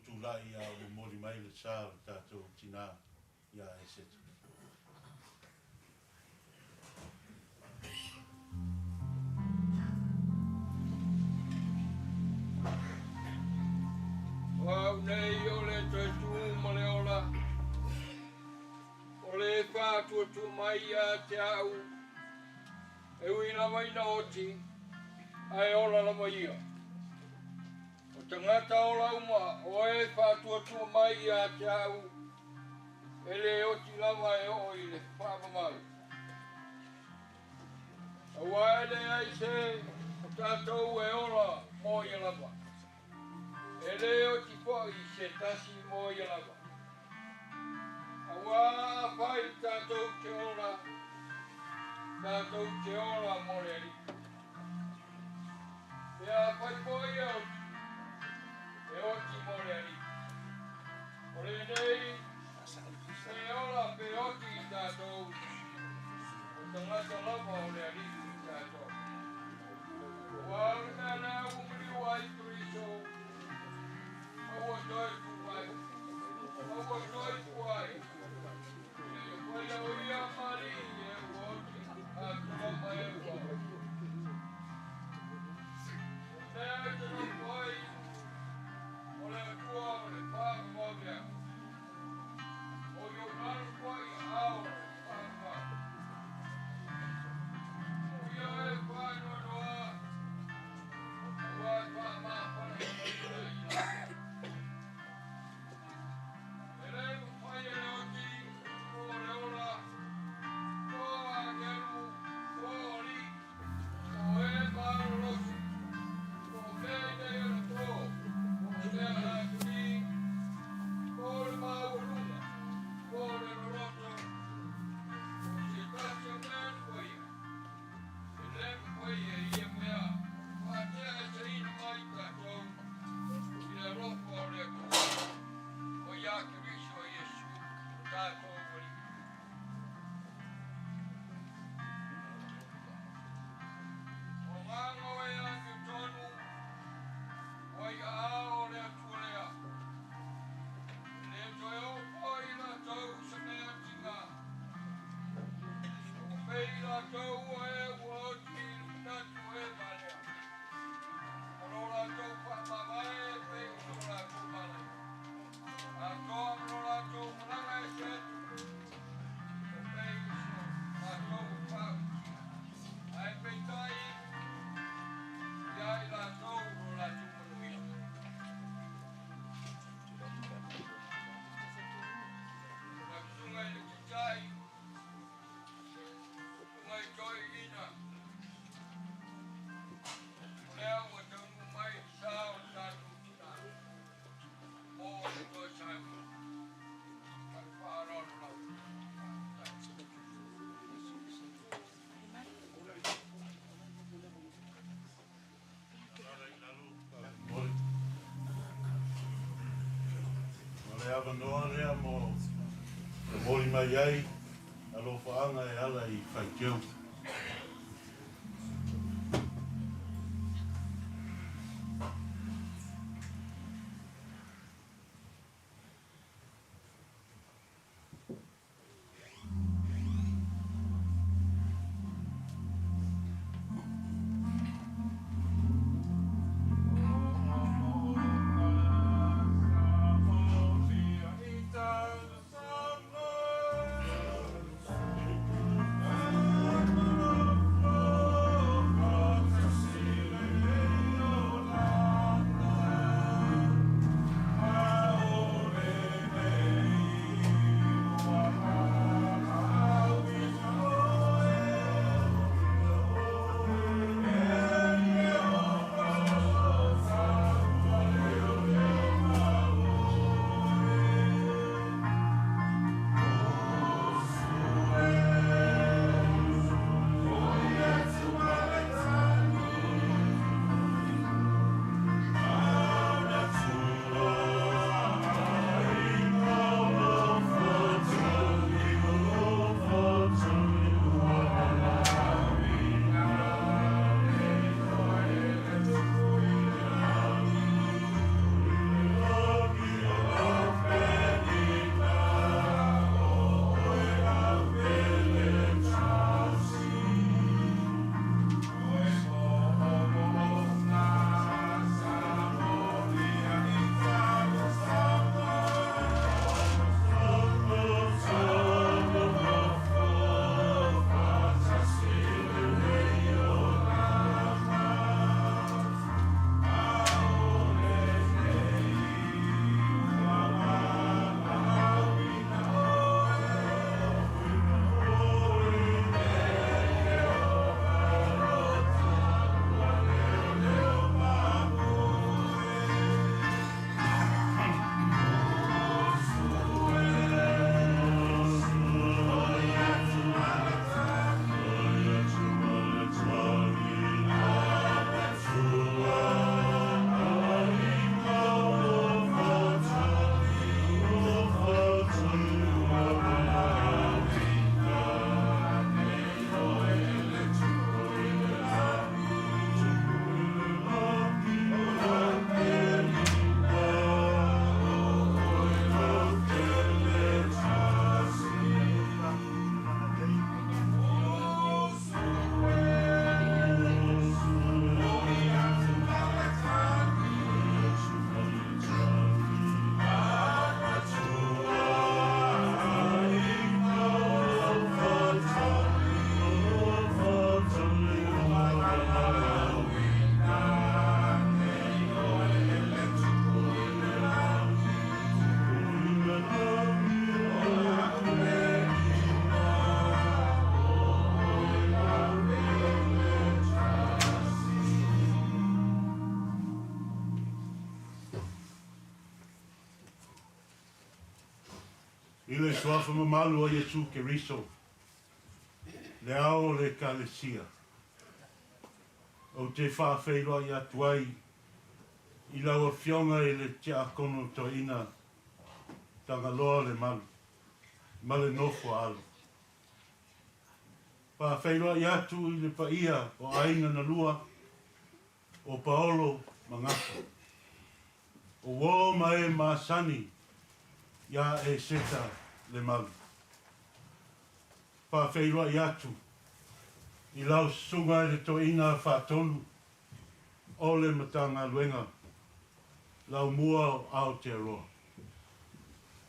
tutulai a o mori mai le sa o tātou tina ia Eseta. Wau nei o le tatu ma le ola. O le whātua tu mai a te au. E ui lama ina oti. Ai ola lama ia. O tangata ola uma. O e whātua tu mai a te au. E le oti lama e o i le whāmamalu. A waele ai se. O tātou e ola mo i lama. E leo ti po i se tasi mo i lava. Awa pai tātou te ora mo le li. Pea pai po i e oti mo le li. O le nei, pe ora pe oti i tātou. O tangata lava o le li i tātou. Wa mea na umri wai turiso. Awa toi kuai. Awa toi kuai. Wai au ia mari e woti. A toma e wai. Nea te no kuai. O le kua o le pāka mawia. O yo nanu kuai au le pāka. O ia e whai no noa. Wai pā māwhana i mai i Ava noa rea mo mori mai ai, alo whaanga e ala i whaikeu. Ile suafa mamalu o Yesu Keriso. Le ao le kalesia. O te whawheiroa i atuai. I laua fionga i le tia kono to ina. Tanga loa le malu. Male nofo alo. Whawheiroa i atu i le paia o aina na lua. O Paolo mangaka. O wo mai masani. Ya Eseta Lemalu. Whawheiroa i atu. I lau sunga i le toina whatonu. O le matanga luenga. Lau mua o Aotearoa.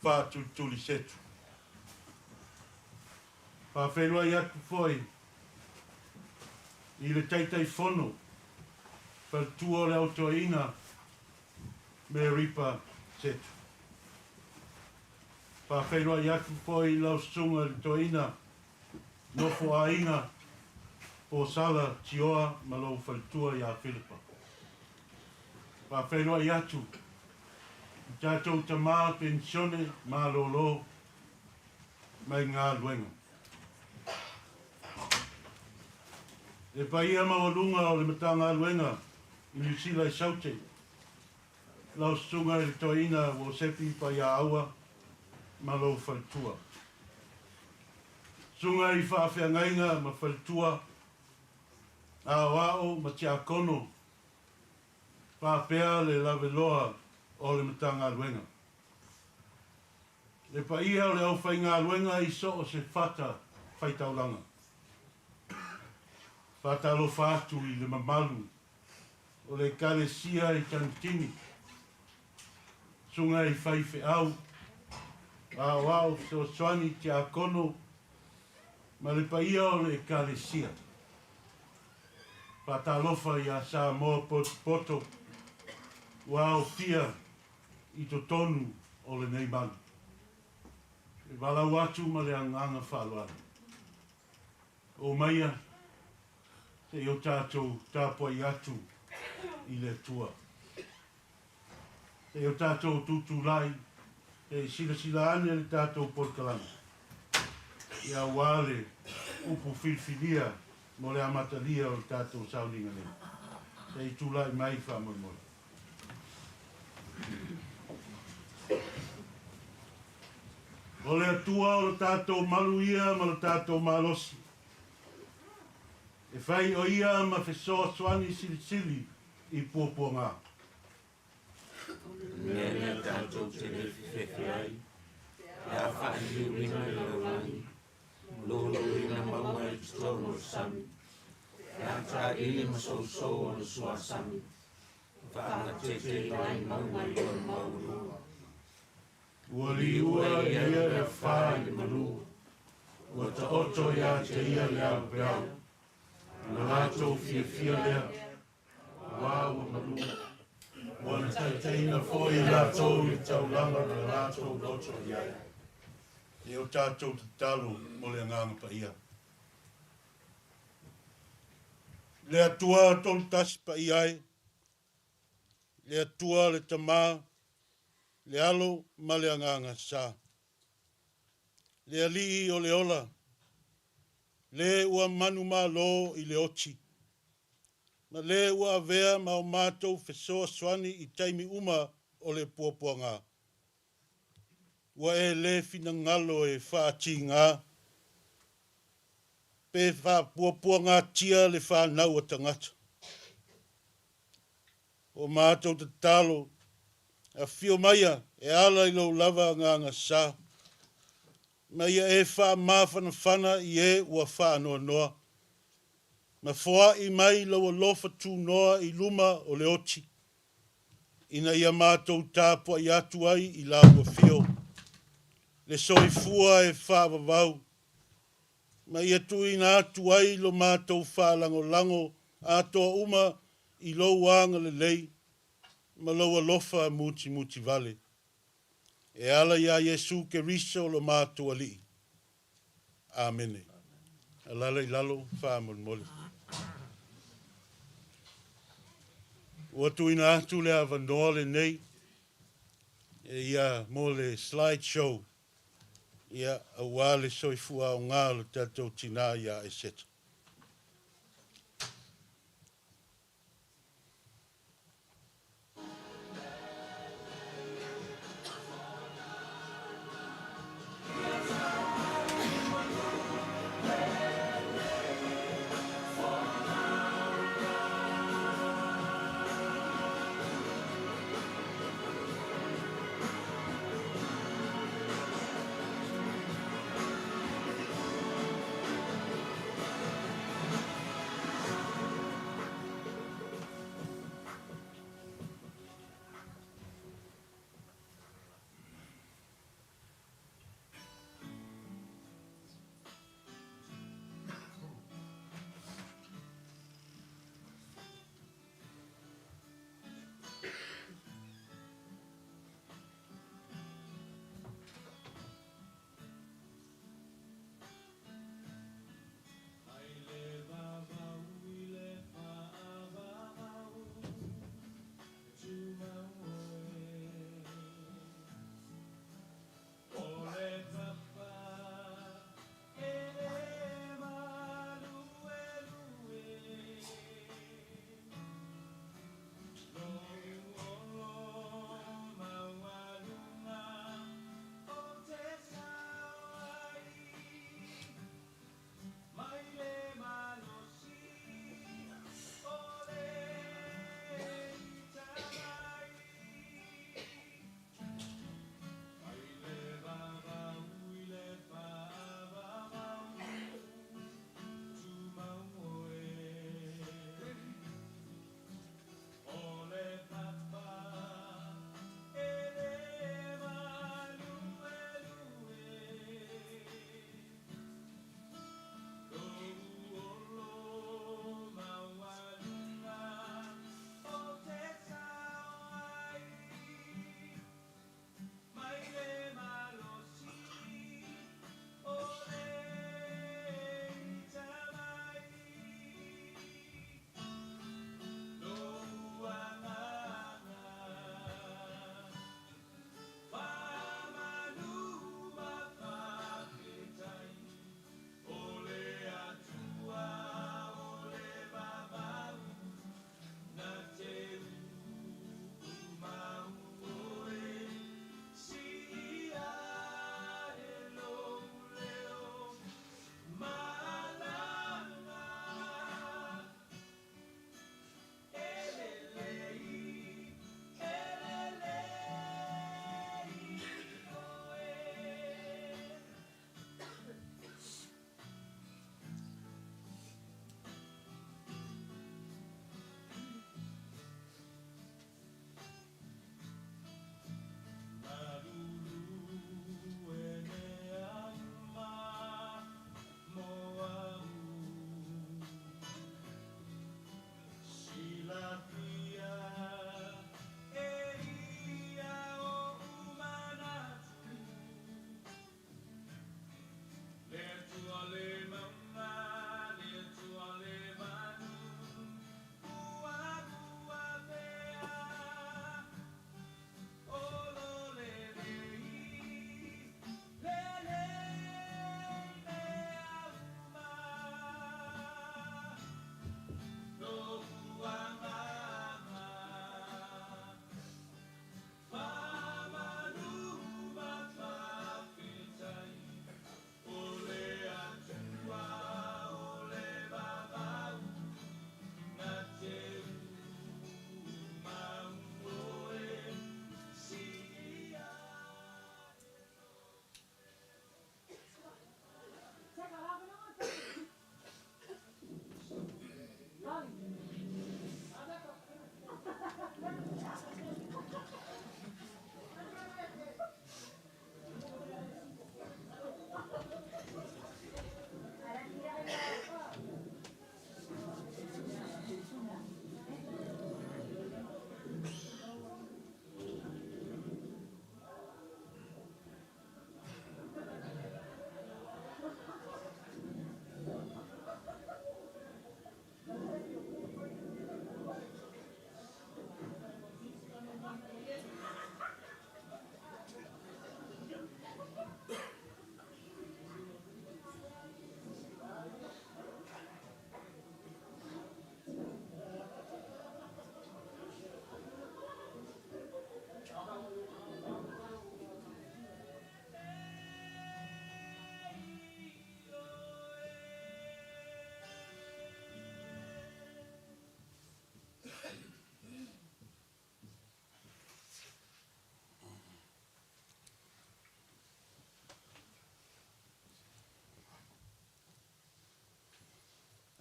Whātu tuli setu. Whawhenua i atu foi. I le teitei whono. Whaltua le autoina. Me ripa setu. Whawhenua i atu foi lau sunga le toina. Nofo a inga. O sala tioa malo whaltua i a Filipa. Whawhenua i atu. Tātou ta mā pensione mā lolo mai ngā luenga. E paia mawalunga o le matanga luenga i New Zealand i saute. Lau sunga i toina o sepi paia Auva'a ma lo whaltua. Sunga i whaawhiangainga ma whaltua. Auva'a ma tia kono. Whaapea le laweloa o le matanga luenga. Le paia o le au whainga luenga i so o se whata whaitauranga. Whata lo whātu i le mamalu o le kalesia i tantini. Sunga i whaiwhi au. Auva'a so swani te a kono. Ma le paia o le kalesia. Whata lofa i a sa moa poto. Wao fia i to tonu o le nei manu. E wala watu ma le anganga whaloana. O maia, te o tātou tāpua i atu i le tua. Te o tātou tutu lai, te sila ane le tātou porkalana. Ia wale upu filfilia mo le amatalia o le tātou sauninga le. Te i tūlai mai whamamoi. O le atua o le tātou maluia ma le tātou malosi. E whai o ia ma whesoa swani sili i pōpua ngā. Nea tātou te rewhiwhi ai. Ia whahi ringa i o Lani. Lolo ringa maua i tōno sami. Ia tā ili ma so o le sua sami. Whaanga te lai maua i o maurua. Wali ua ia e whai malu. Ua ta oto ia te ia lea beau. Na rātou fia lea. Wāua malu. Ua na taiteina fōi rātou i taulanga na rātou loto ia. E o tātou te talo mo le nganga pa ia. Le atua tolu tasi pa iai. Le atua le tamā. Le alo ma le anganga sa. Le alii o le ola. Le ua manu ma lo i le ochi. Ma le ua avea ma o mātou whesoa swani i taimi uma o le puapua ngā. Ua e le fina ngalo e whaati ngā. Pe wha puapua ngā tia le wha nau o tangata. O mātou te talo. A fio maia e ala i lau lava nganga sa. Maia e wha mawhana whana i e ua wha noa noa. Ma whoa i mai lau lofa tū noa i luma o le oti. Ina ia mātou tāpua i atu ai i lau ua fio. Le soifua e wha wawau. Ma ia tu ina atu ai lo mātou wha lango lango atoa uma i lau wanga le lei. Ma laua lofa muti vale. E ala ia Yesu Keriso lo mātua li. Amene. Alala i lalo whaamon Ua tuina atu le awanoa le nei. E ia mo le slide show. ia auā le soifua o ngā le tatou tina ia Eseta.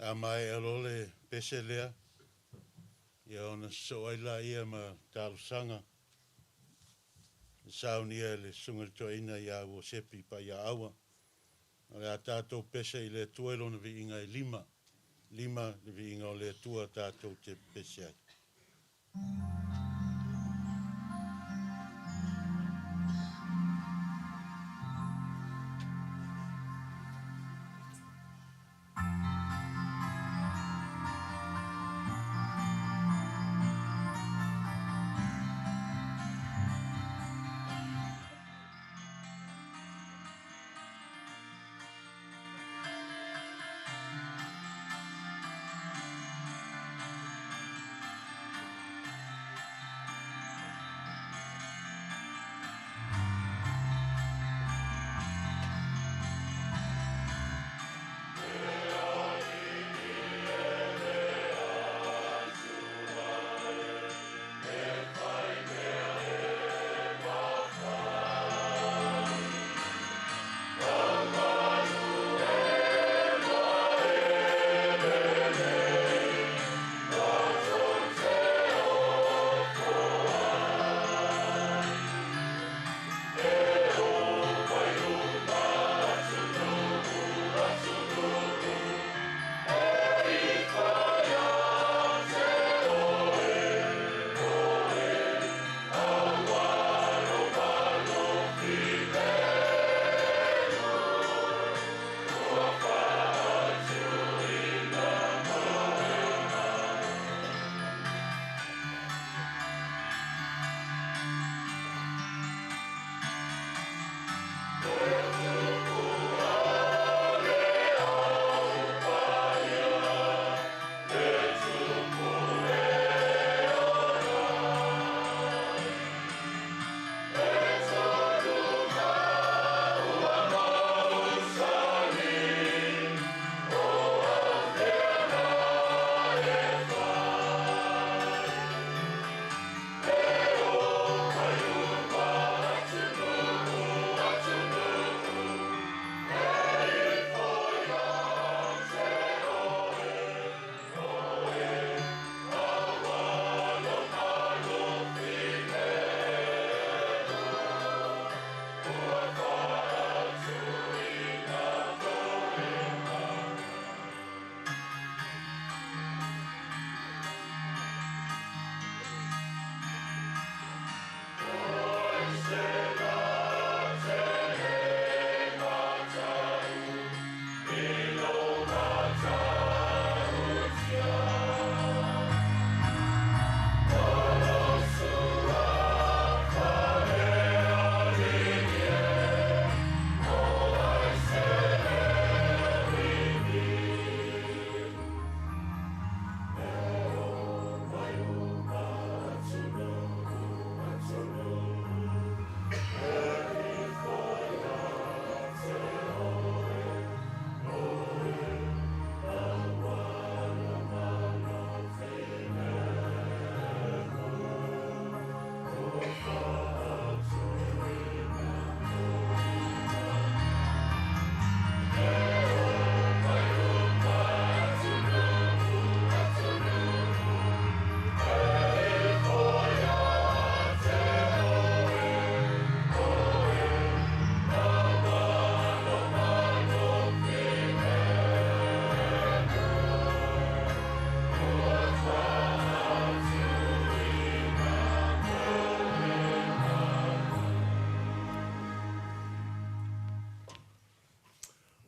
A mai alole pese lea. Ia ona soaila ia ma talusanga. Saunia le sunga toina ia o sepi pa ia awa. Le a tātou pese i le tuelo na vi inga i lima. Lima le vi inga o le tua tātou te pese ai.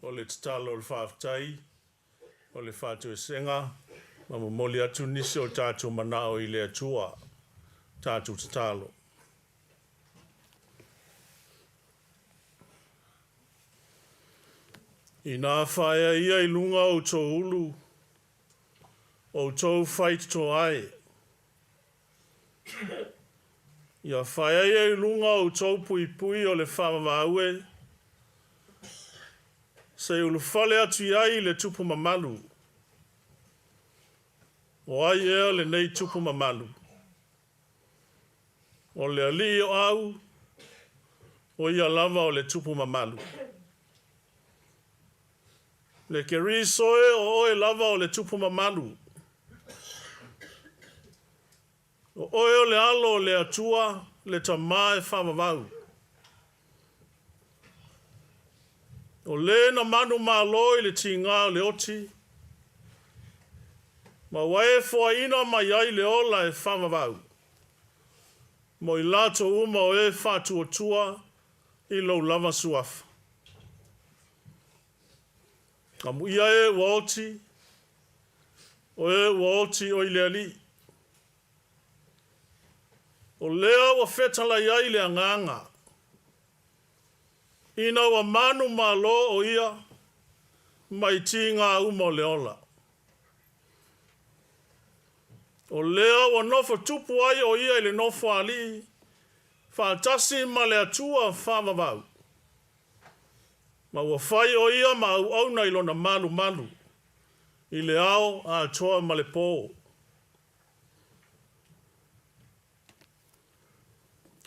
O le tatalo o le whaafitai, o le whātua senga, ma moli atu nisi o tātou manao i le atua, tātou tatalo. I nā whaia ia i lunga o tō ulu, o tō whait tō ai. Ia whaia ia i lunga o tō pui pui o le whamamaue, se ulu whale atu iai le tupu mamalu. O ai ea le nei tupu mamalu. O le ali o au, o ia lava o le tupu mamalu. Le ke risoe o oe lava o le tupu mamalu. O oe o le alo o le atua le tamae whamavau. O le na manu māloi le tinga o le oti. Ma wae fua ina mai ai le ola e whamavau. Mo I lato uma o e whātua I lau lava suafa. Kamu ia e ua oti, o e ua oti o I le ali. O lea ua whetala iai le anganga. Ina ua manu malo o ia, mai ti ngā uma o le ola. O lea ua nofo tupu ai o ia I le nofo ali, whātasi ma le atua whamavau. Ma ua whai o ia ma au na ilona malu. I le ao a atoa ma le pō.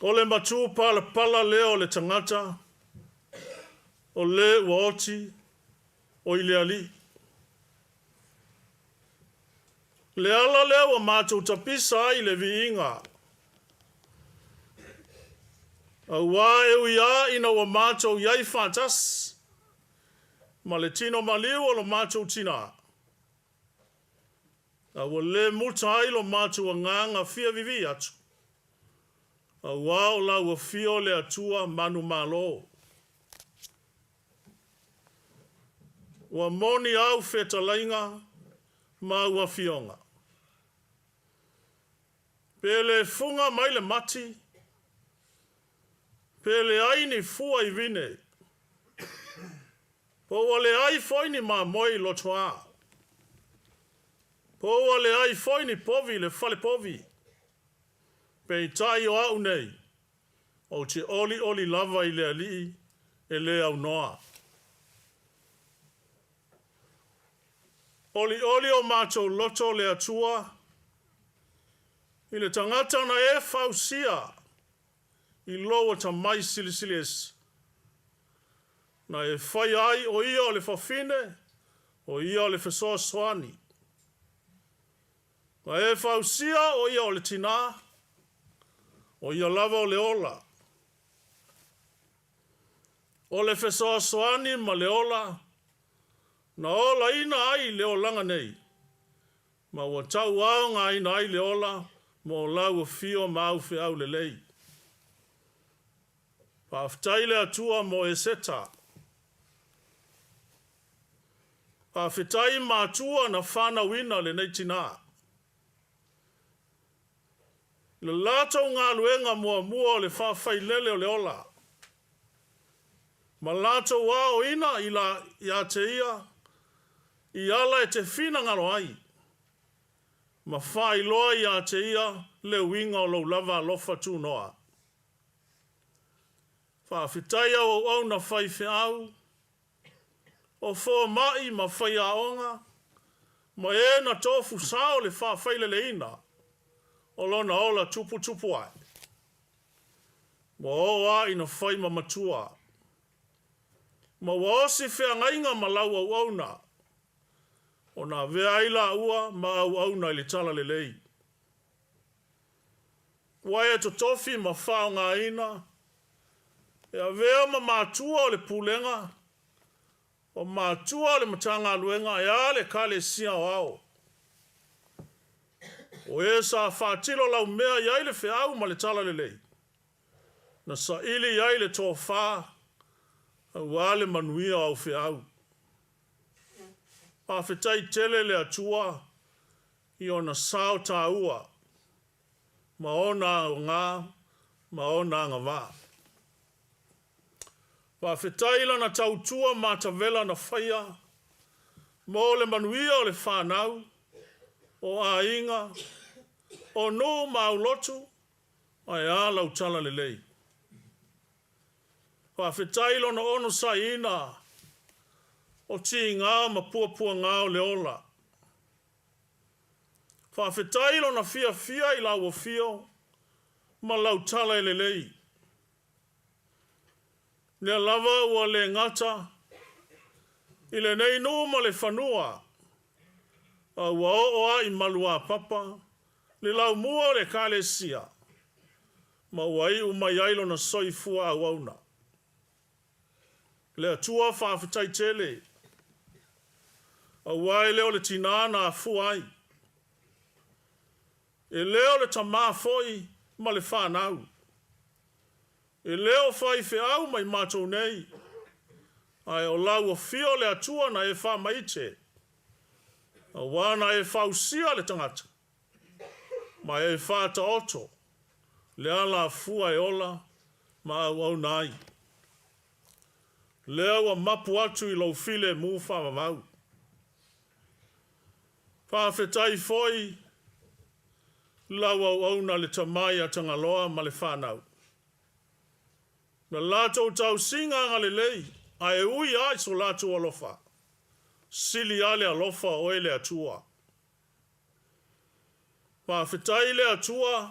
O le matu pala leo le tangata. O le ua oti. O I le ali. Le ala leo ua mātou tapisa I le viinga. Aua e uia ina ua mātou iai whātasi. Ma le tino maliu o lo mātou tina. Aua le mutai lo mātou a nganga fia vivi atu. Aua o la ua fio le atua manu malo. Ua moni au whetalainga ma ua fionga. Pele funga mai le mati. Pele aini fua I vine. Po wale ai foini ma moi lotoa. Po wale ai foini povi le fale povi. Pe tai o au nei. O te oli lava I le ali e le au noa. Oli o mātou loto le atua. I le tangata na e fausia. I loa ta mai silisili esi. Na e whai ai o ia o le whawhine, o ia o le whesoa soani. Na e whausia o ia o le tina, o ia lava o le ola. O le whesoa soani ma le ola, na ola ina ai le olanga nei. Ma ua tau au ngā ina ai le ola, ma o lau o fio ma au fe au le lei. Pāwhitaile atua mo Eseta. Pāwhitai mātua na whana wina le nei tina. Le lātou ngā luenga mua o le whawhai lele o le ola. Ma lātou wā o ina I te ia, I ala e te whina ngaro ai. Ma whai loa I te ia le winga o lau lava lofa tū noa. Whawhitai au na whai whiau, o fo mai ma whai aonga, ma e na tofu sao le whawhaile le ina, o lona ola tupu ai. Ma oa ina whai ma matua. Ma waosi whea ngainga ma lau au auna, o na vea ila ua ma au auna I le tala le lei. Wai e to tofi ma whao ngā ina, e a vea ma mātua o le pulenga, o mātua o le matanga luenga, e a le kale sia o ao. O e sa whātilo lau mea iai le whiau ma le tala le lei. Na sa ili iai le tō whā, au ale manuia au whiau. Pāwhitai tele le atua, I ona sao tā ua, ma ona ngā, ma ona ngā. Pāwhitai lana tautua ma ta vela na whaia, mo le manuia o le whanau, o a inga, o no maulotu, ai a lau tala le lei. Whawhitai lana ono sa ina, o ti ngā ma pua ngā o le ola. Whawhitai lana fia I lau o fio, ma lau tala le lei. Ne lava ua le ngata, Ile nei no ma le whanua. Ua o ai malua papa. Le lau mua le kale sia. Ma ua i umai ailo na soifua au auna. Le atua whawhitai tele. Ua i leo le tinana a fuai. E leo le tamā foi ma le whanau. E leo whai whi au mai mātou nei. Ai o lau o fio le atua na e wha maite. A wana e whausia le tangata. Ma e wha ta oto. Le ala fua e ola ma au nai. Leo a mapu atu i lau file mu wha mamau. Wha whetai foi lau au na le tamai a tangaloa ma le whanau. Na lato tau singa nga le lei. A e ui ai so lato alofa. Sili ale alofa o ele atua. Pa whetai le atua.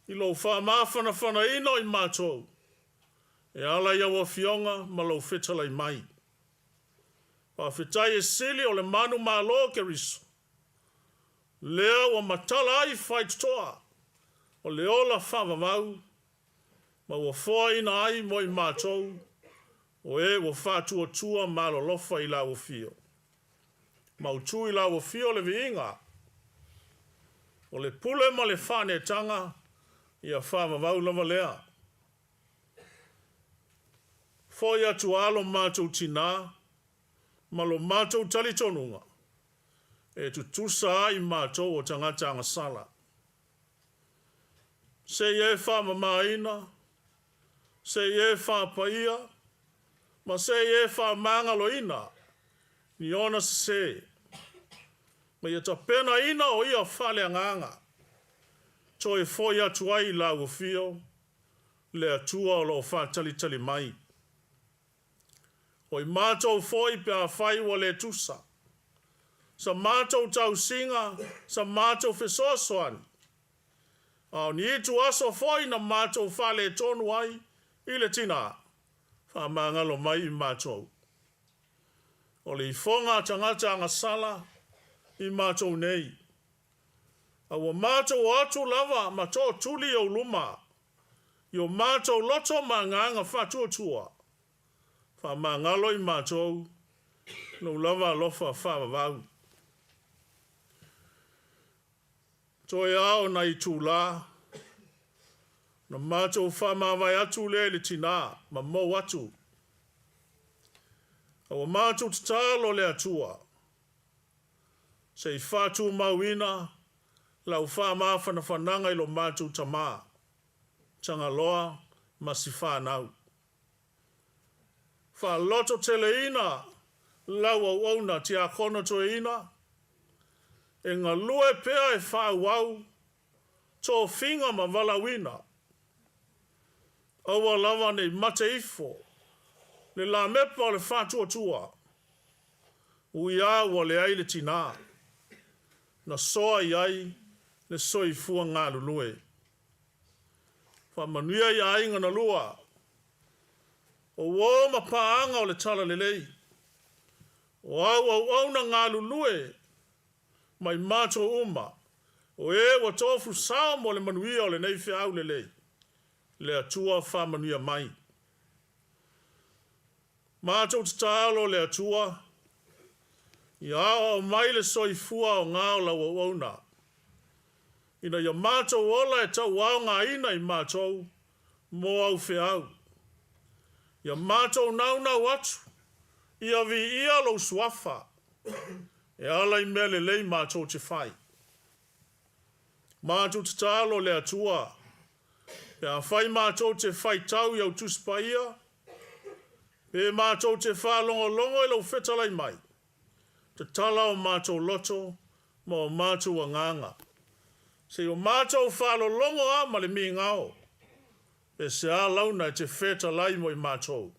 I lo wha mawhana ino i mātou. E ala iawa fionga ma lo whetalai mai. Pa whetai e sili o le manu malo ke riso. Lea wa matala ai whait toa. O le ola whawa mau. Ma wa fua ina ai mo i mātou. O e wa whatua tua malo lofa i la wa fio. Ma utu i la wa fio le viinga. O le pule ma le whane tanga. Ia whawa vau lama lea. Foi atu alo mātou tina. Ma lo mātou talitonunga. E tu tusa i mātou o tangata angasala. Se ye whawa maina. Se ye whawa paia. Ma se ye wha mangalo ina, ni ona se. Ma ia ta pena ina o ia whale anganga. To e foi atu ai la ufio, le atua o lo wha tali mai. O i mātou foi pe a whai wa le tusa. Sa mātou tau singa, sa mātou fesoasoani. Au ni itu aso foi na mātou whale tonu ai, i le tina. Whamangalo mai i mātou. O le ifonga tangata angasala i mātou nei. Awa mātou atu lava ma tō tuli o luma. Io mātou loto ma nganga whatuatua. Whamangalo i mātou. No lava lofa whamavau. Toi ao na i tūla. Na mātou whamawai atu le tina, ma mou atu. Awa mātou tatalo le atua. Se i whātu mauina, lau whamawhana whananga ilo mātou tamā. Tanga loa, ma si whanau. Whaloto teleina, lau au auna ti a kono to ina. E ngā lue pea e whauau, tō whinga ma walawina. Awa lava nei mate ifo. Le la mepa o le whatua tua. Uia wa le ai le tina. Na soa i ai le soi fua ngā lulue. Whamanuia i ai ngana lua. O wō ma paanga o le tala le lei. O au na ngā lulue. Mai mato uma. O e wa tofu sao mo le manuia o le nei whiau le lei. Le atua whamanuia mai. Mātou tatalo le atua. Ia o mai le soifua o ngā o lau au auna. Ina ia mātou ola e tau au ngā ina i mātou. Mō au whiau. Ia mātou nau atu. Ia vi ia lo suafa. E ala i mea le lei mātou te whai. Mātou tatalo le atua. Pe a whai mātou te whai tau iau tuspaia. Pe mātou te whalongo longo e lau whetalai mai. Te tala o mātou loto, ma o mātou a nganga. Se o mātou whalo longo a ma le mi ngao. Pe se a launa te whetalai mo i mātou.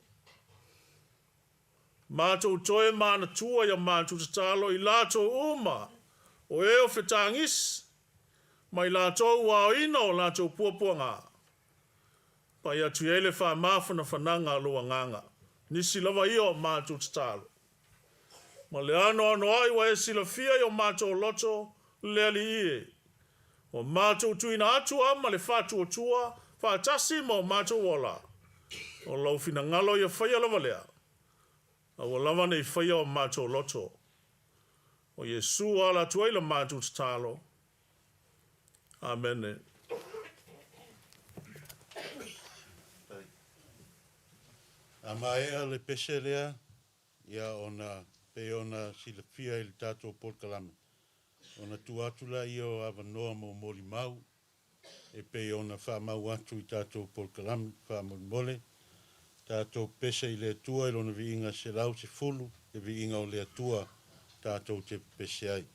Mātou toe mana tua ia mātou te talo i lātou uma. O eo whetangis. Mai lātou wao ina o lātou puapua ngā. Pai atu ele wha mawhana whananga lua nganga. Nisi lava i o mātou te talo. Ma le ano ai wa e sila fia i o mātou loto le ali ie. O mātou tuina atua ma le whātua tua, whātasi ma o mātou wala. O lau fina ngalo i a whaia lava lea. A wa lava nei whaia o mātou loto. O Yesu ala tuaila mātou tatalo. Amen. A mai le pese lea, ia ona pe ona sila fia i le tātou polkalame. Ona tu atula i o avanoa mo moli mau, e pe ona wha mau atu i tātou polkalame, wha mole. Tātou pese i le tua i lona vi inga se lau se fulu, e vi inga o le tua tātou te pese ai.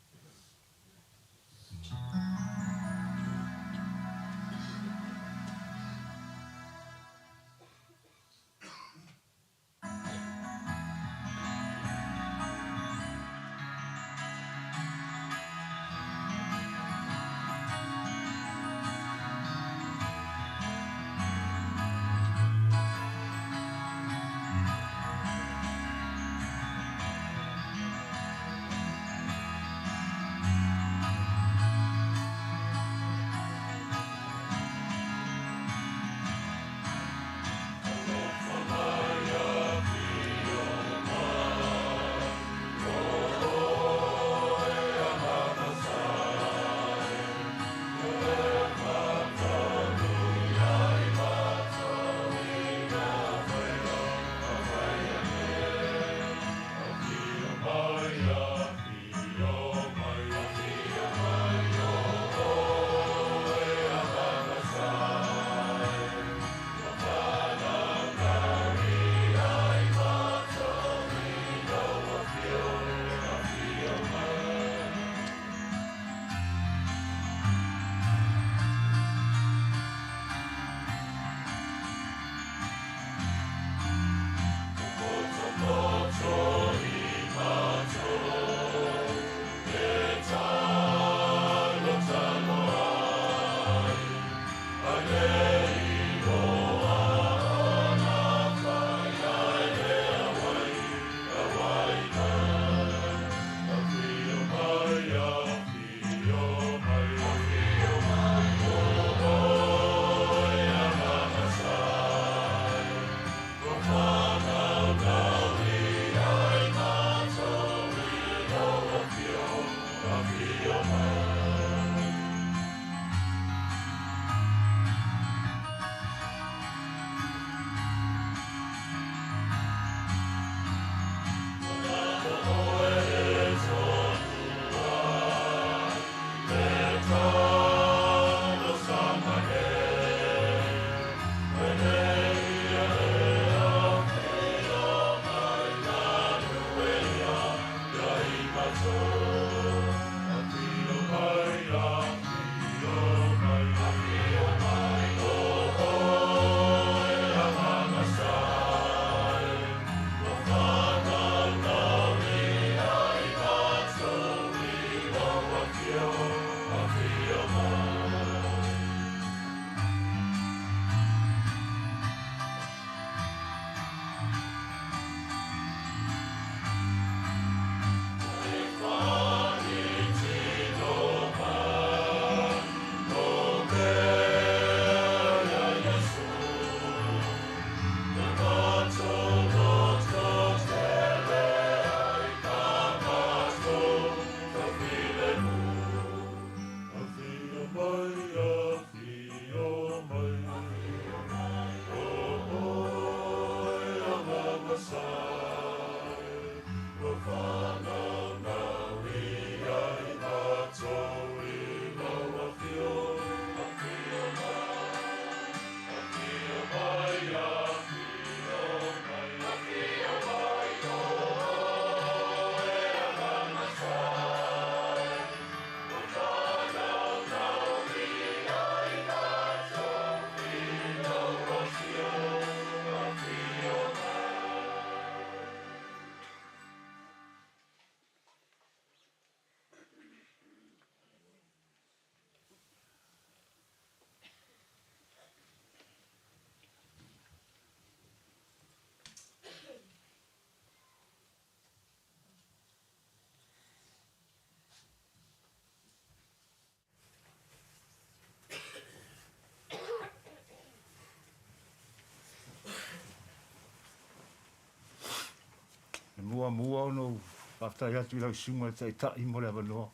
Mua no after ya tu la sunga ta I mo le no.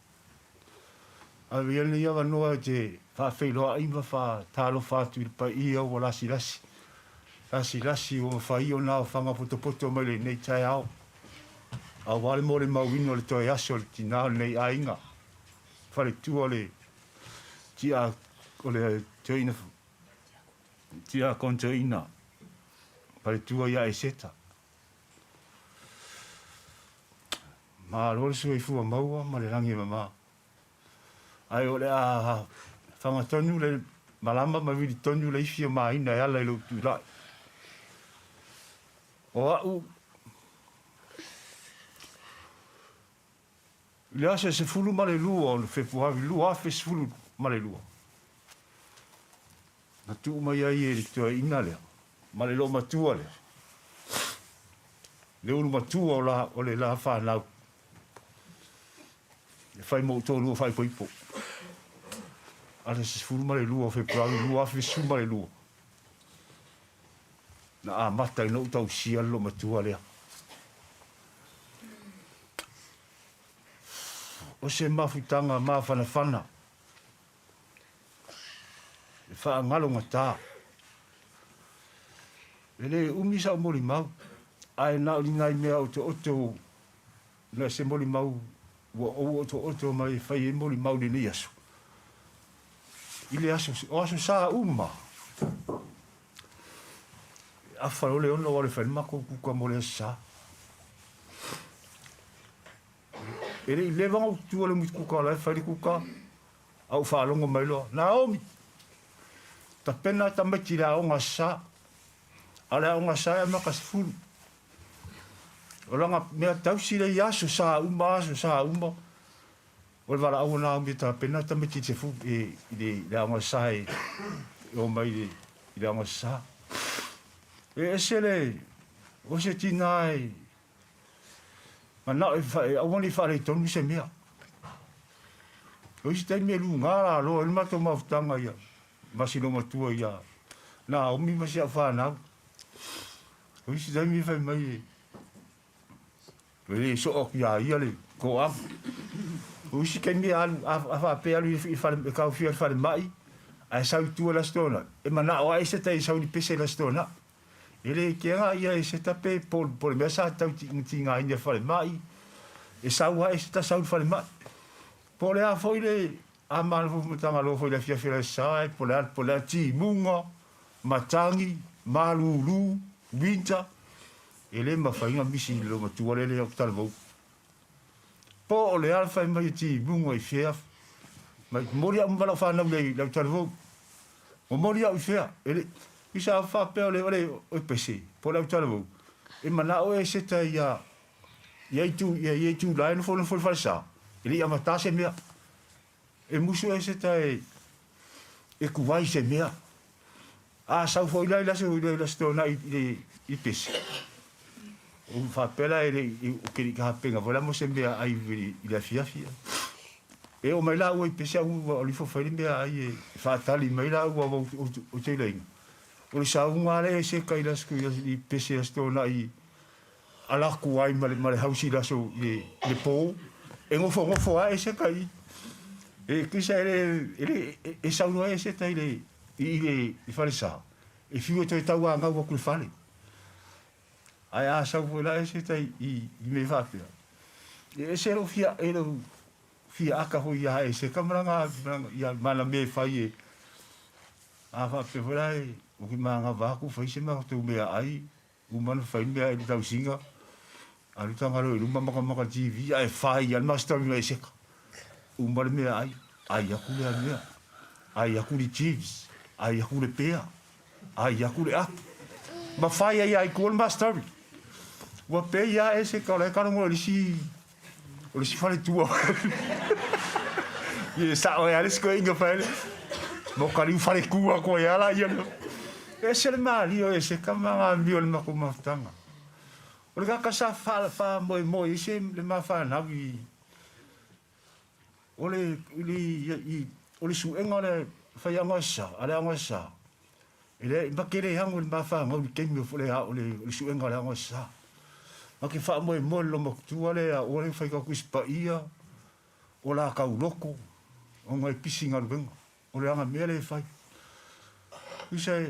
A vi ni ya no te fa fe lo I va fa ta lo fa tu pa I o la si o fa I o na fa nga poto mai le nei tai au. A wale mo le mawino le toi aso le tina nei ainga. Fa le tu ole tia ole teina tia konteina. Fa le tu ya Eseta. Ma lo so I fu maua ma le rangi mama. Ai ole a fanga tonu le malama ma vi tonu le fia mai na ya le tu la. O au le ase se fulu ma le lua o le februari lua fe se fulu ma le lua. Na tu mai ai e to ina le ma le lo ma tu le. Le ulu ma tu o le la fa na fai mo tolu fai poipo. Ale se fulu ma le lua o februari lua fe su ma le lua. Na a mata no tau sia lo ma tu le. O se mafutanga mafana. E wha ngalo ngata. Ele umisa o mori mau. Ai na uli ngai mea o to oto. Na se mori mau. O oto mai whai e mori mau ni asu. Ile asu. O asu saa uma. A wharole ono wale whanimako kuka mole saa. Ele I levanga o tua le mutu kuka lai whari kuka. Au whalongo mai loa. Naomi. Ta pena ta meti la o ngā sa. Ale o ngā sa e maka se furu. O langa mea tausi le I aso sa uma. O le wala au Naomi ta pena ta meti se furu. I le o ngā sa e. O mai le o ngā sa. E ese le. O se tina e. Ma na e awani fare tonu se mea. O isi tai me lu ngara lo el mato mafutanga ia. Masino matua ia. Na omi masi a whanau. O isi tai me fai mai e. Le so ok ia ia le ko am. O isi kai me a whape alu I kau fia fare mai. A sau tua la stona. E mana o a Eseta I sau ni pese la stona. Ele ke nga ia Eseta pe por me sa tau tinga ina fale mai. E sau ha Eseta sau fale mai. Por le a foi le a mal fu tanga lo foi le fia sa por le ti munga matangi malulu winter. Ele ma fa inga misi lo ma tu le o talvo. Po le alfa mai ti munga I fia. Ma moria un bala fa na le talvo. O moria I fia. Ele Isa fa pe ole o pese por la talvo. E mana o Eseta ia tu la no fo falsa. Ele ia mata se mea. E musu Eseta e kuwai se mea. A sa fo la stona I pese. O fa pela ele o que ka penga vola mo se mea ai la fia. E o mai la o pese o li fo fa mea ai fa tali mai la o te lenga. O le saunga le se kai las ku I pese stona I ala ku ai male hausi la so le po e ngofo a se kai e kisa ele e saunga se tai le I fale sa e fiu to tau nga o ku fale ai a sa vola se tai I me fa pia e se lo fia aka ho ia e se kamranga ia mana me fai a fa pe vola o ki manga vaku fai se ma tu mea ai umana fai mea I tau singa alu tanga lo lumba maka TV ai fai al master me se umana mea ai aku le mea ai aku li chiefs ai aku le pea ai aku le ak ma fai ai ko master wa pe ya ese ka le ka no li si fale tua ye sa o ya le sko inga fai mo ka li fale kua ko ya la ya ese le mali o ese kamanga mio le makumatanga. O le kaka sa fa mo ese le mafa na vi. O le suenga le fa ya ngasa, ala ngasa. Ele bakere hang le mafa mo ke mi fo le suenga le ngasa. Ma ke wha moe moe lo makutua le a ore whai ka kuispa ia o la kau loko o ngai pisi ngaruenga o le anga mea le whai. Isa e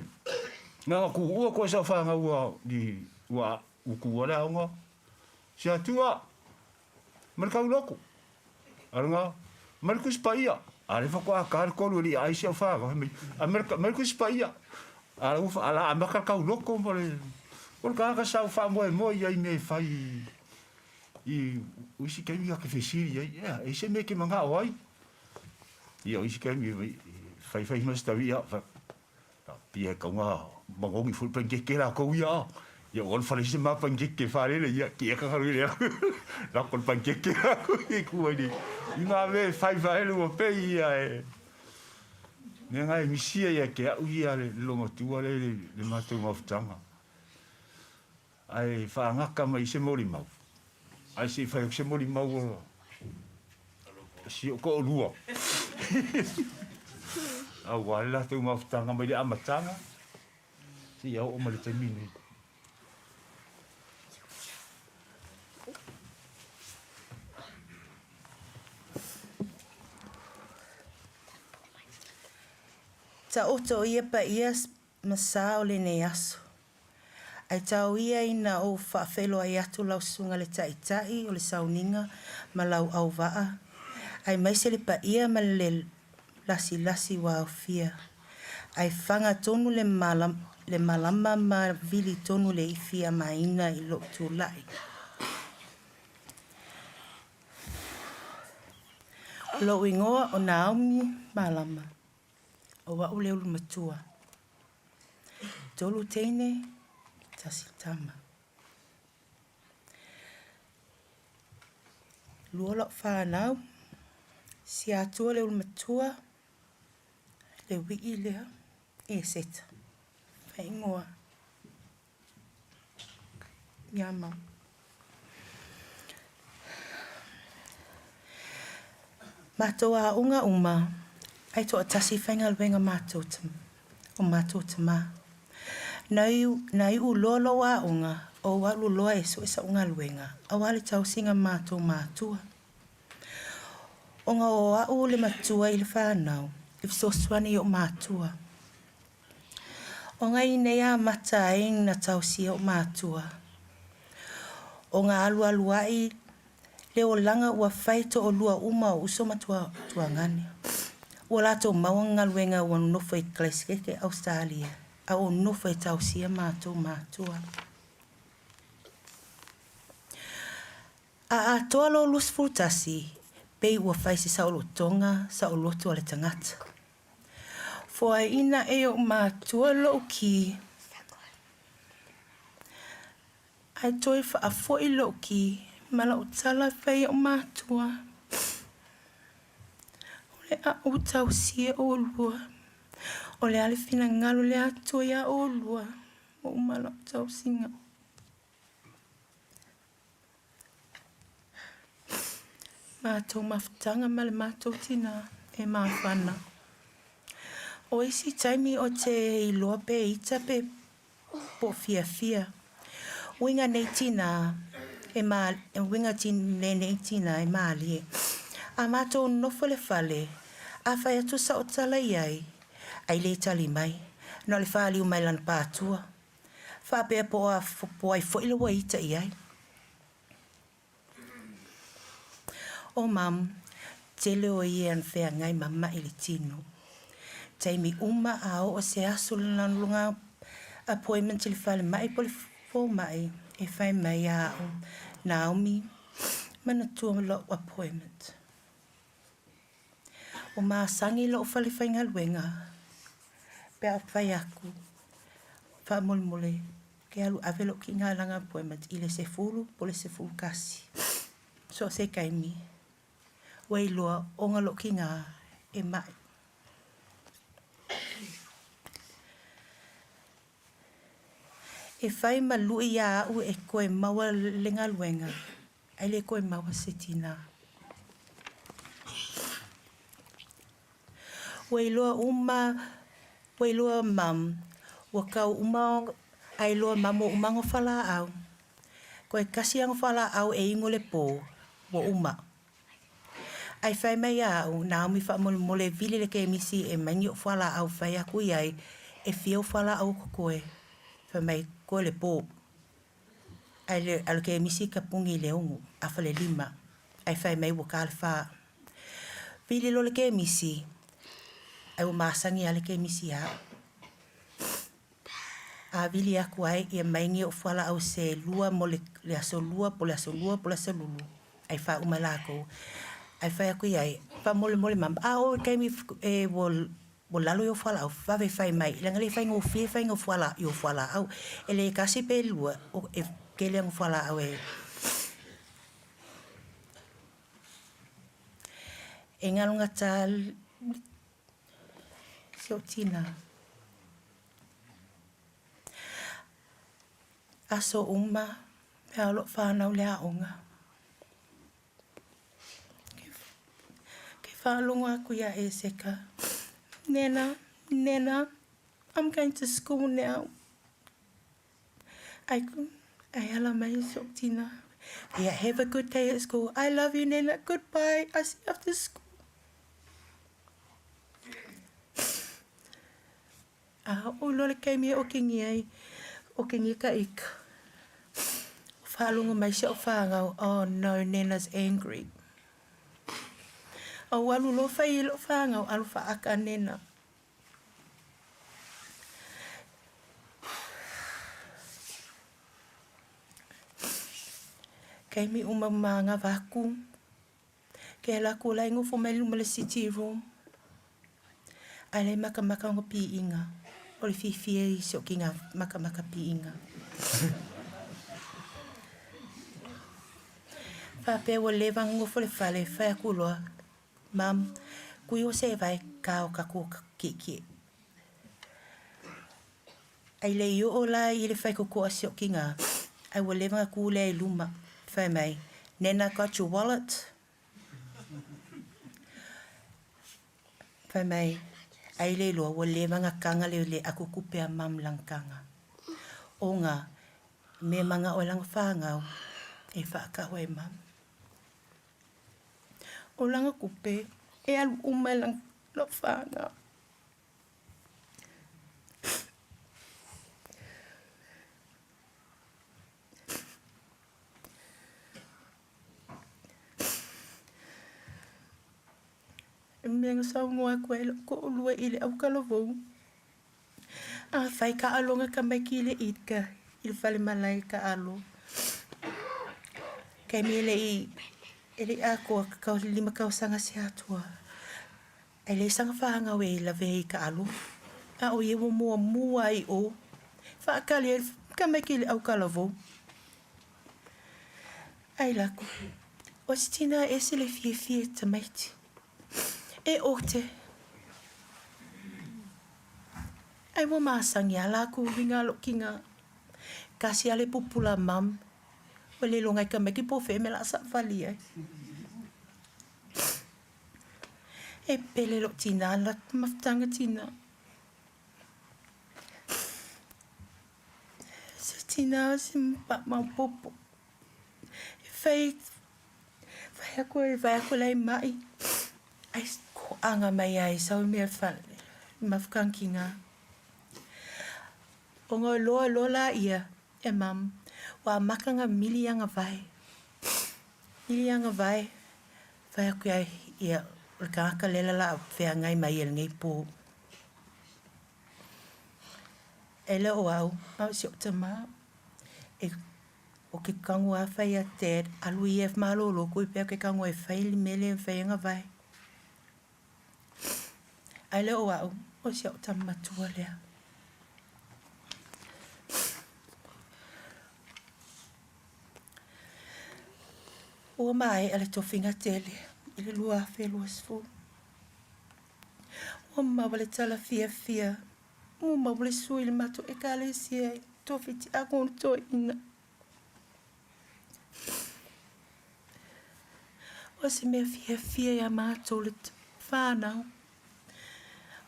ngā ku ua koe sa whanga ua di ua uku wale aonga. Si atua mara kau loko. Aranga mara kuispa ia. Ale whako a kāre koru li aisi au whaga. Mara kuispa ia. Ala ufa ala amaka kau loko mole. Ora ka sa fa moe moe ia me fai i usi kai ia ke fesiri ia e se me ke manga oi ia usi kai mi fai mas ta via fa pia ka nga mangongi ful pen ke la ko ia ia on fa se ma pen ke fa le ia ke ka ru ia la kon pen ke ku ai i ma ve fai lu pe ia e nga mi sia ia ke ia le lo motua le matu ngoftanga ai fa ngaka mai se mori mau ai se fa se mori mau si ko lua a wala tu ma ftanga mai a matanga si o ma le termine ta oto ia pa ias masao le ne aso. Ai tau ia ina o whaafelo ai atu lau sunga le taitai o le sauninga ma lau Auva'a. Ai maise le pa ia ma le lasi wa aufia. Ai whanga tonu le malama ma vili tonu le ifia ma ina i lo tūlai. Lo ingoa o Naomi malama. O wa ule ulu matua. Tolu teine tasitama. Luola whanau, si atua le ulmatua, le wiki lea, Eseta. Whaingoa. Miama. Matoa unga uma, ai toa tasi whainga luenga mātou tama. Nai u lolo wa unga, o walu loa e so esa unga luenga, a wale tau singa mātou mātua. Onga o au le matua i le whanau, i fisoswani o mātua. Onga i nea mata ing na tau si o mātua. Onga alu ai, le o langa ua whaito o lua uma o uso matua ngani. Ua lato mawanga luenga ua nofo i Kleskeke Australia. A o nofo e tau sia mātou mātua. A toa lo lus fultasi, pei ua whaisi sa o tonga, sa o loto ale tangata. Fua ina e o mātua lo ki. Ai toi wha a fo i lo ki, mala o tala whai o mātua. Ole a o tau sia o lua. O le ale fina ngalo le ato ia o lua. O umala o tau singa. Mātou mawhtanga ma le mātou tina e mawhana. O isi taimi o te i loa pe ita pe po fia. Winga nei tina winga nei tina e maalie. A mātou nofo le fale. A whai atu sa o tala iai. Ai le tali mai, no le whaali o mai lana pātua. Whapea po ai fo ilo wa ita iai. O mam, te leo i an whea ngai mama i le tino. Taimi uma ao o se aso lan lunga appointment i le whaale mai po le fo mai e whai mai a o Naomi mana tua lo appointment. O maa sangi lo whale whainga luenga. Pea whai aku, wha mole, ke alu avelo ki ngā langa appointment i le sefulu, po le sefulu kasi. So se kaimi, wei loa o ngā lo ki ngā e mai. E whai malu i a au e koe maua lenga luenga, ai le koe maua se tina. Wei loa Wei loa mam, wa kau uma ai loa mamo umango whala au. Ko e kasi ang whala au e ingo le pō, wo uma. Ai whai mai au, nā umi wha mole vili le ke misi e mangi o whala au whai aku iai, e whio whala au kokoe, whai mai koe le pō. Ai le alo ke misi ka pungi le ongu, awha le 5, ai whai mai wo ka le wha. Vili lo le ke misi, ai wo māsangi ale ke misi au. A vili aku ai ia maingi o whala au se lua mo le aso lua po le aso lua po le aso lulu. Ai wha umalako. Ai whai aku iai. Wha mole mamba. A o kai mi e wo lalo i o whala au. Whawe whai mai. Langa le whai ngō whie whai ngō whala i o whala au. E le kasi pe lua o e kele ngō whala au e. E ngalunga tal. Sio tina. Aso uma, pe alo whanau le aonga. Ke whalonga aku ia Eseta. Nena, I'm going to school now. I ala mai sok tina. Yeah, have a good day at school. I love you, Nena. Goodbye. I see you after school. O lole kei mea o kingi ai. O kingi ka ika. Whalunga mai siya o whangau. Oh no, Nena's angry. O walu lo whai lo whangau. Alu whaaka Nena. Kei mi umamanga vaku. Kei laku lai ngofo mai luma le city room. Ai lai maka ngo pi inga. O le fifie i sio ki ngā maka pi inga. Whape o lewa ngofo le whale, whai aku loa. Mam, kui o se vai ka o kako ki. Ai le i o la i le whai koko a sio ki ngā. Ai o lewa ku le i luma. Whai mai, Nena, got your wallet? Whai mai, ai le loa, o lewa ngā kanga le aku kupe a mam lang kanga. O ngā, me manga o lang whangau, e whaaka hoi mam. O langa kupe, e alu umai lang lo whangau. Mea sa ngoa koe ko ulua i le au kalavou. A whai ka alonga ka mai ki le itka. I le whale malai ka alo. Kei mi le i. E le a koa ka 5 kausanga se atua. E le sanga whanga we la vehi ka alo. A o yewo mua i o. Whaaka le ka mai ki le au kalavou. Ai lako. O sitina e se le fie tamaiti. E ote. Ai mo maasangi ala ku winga lo kinga. Kasi ale pupula mam. O le longai ka meki po fe me la sa fali ai. E pele lo tina la maftanga tina. Se tina si mpa mau popo. E fai ako lai mai. Ai ko anga mai ai sau mea whale. Mafkanki ngā. O ngā loa ia e mam. Wa makanga mili anga vai. Mili anga vai. Vai aku ai ia. O ka lela la whea ngai mai el ngai pō. E le o au. Au si o te maa. O ke kangu a whai a Dad. Alu i e malolo. Kui pēo ke kangu e whai li mele e whai anga vai. Ai le o au, o si au tamatua lea. O mai ale tofinga tele, ile lua whelua sfu. O mawale tala fia. O mawale sui le mato e kale sia tofiti akon to ina. O se mea fia ya mato le whanau.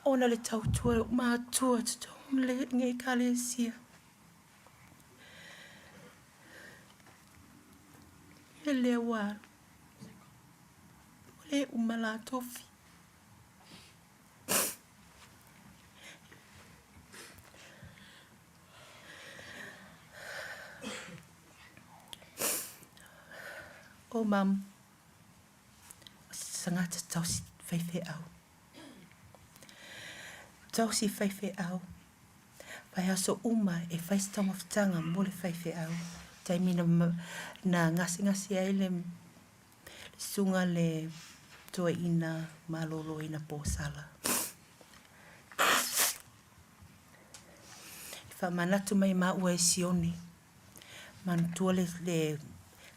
Ona le tautua mātua tuto le nge kale sia. e le wā. Le umala tofi. O mam, sangata tausi whaiwhe au. Tausi whaiwhe au. Pai aso uma e whaistamaftanga mo le whaiwhe au. Taimina na ngasi ai le sunga le toa ina malolo ina pōsala. Whamanatu mai maua e sione. Mantua le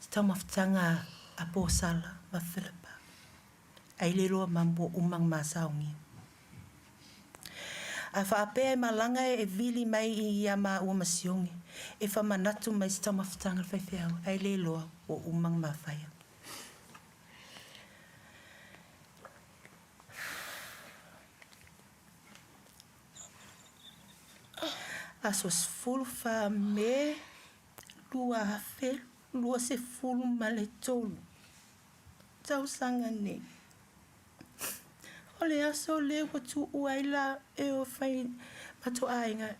tamaftanga a pōsala ma Philippa. Ai le roa mambo umang masaongi. A whaapea e malanga e vili mai I a maa ua masiongi. E whamanatu mai tamaftanga whaiwheau. Ai le loa o umang mawhaia. Aso se fulu wha me lua hafe, lua se fulu ma le tolu. Tau sanga ne. O le aso le watu uaila e o whai mato ainga.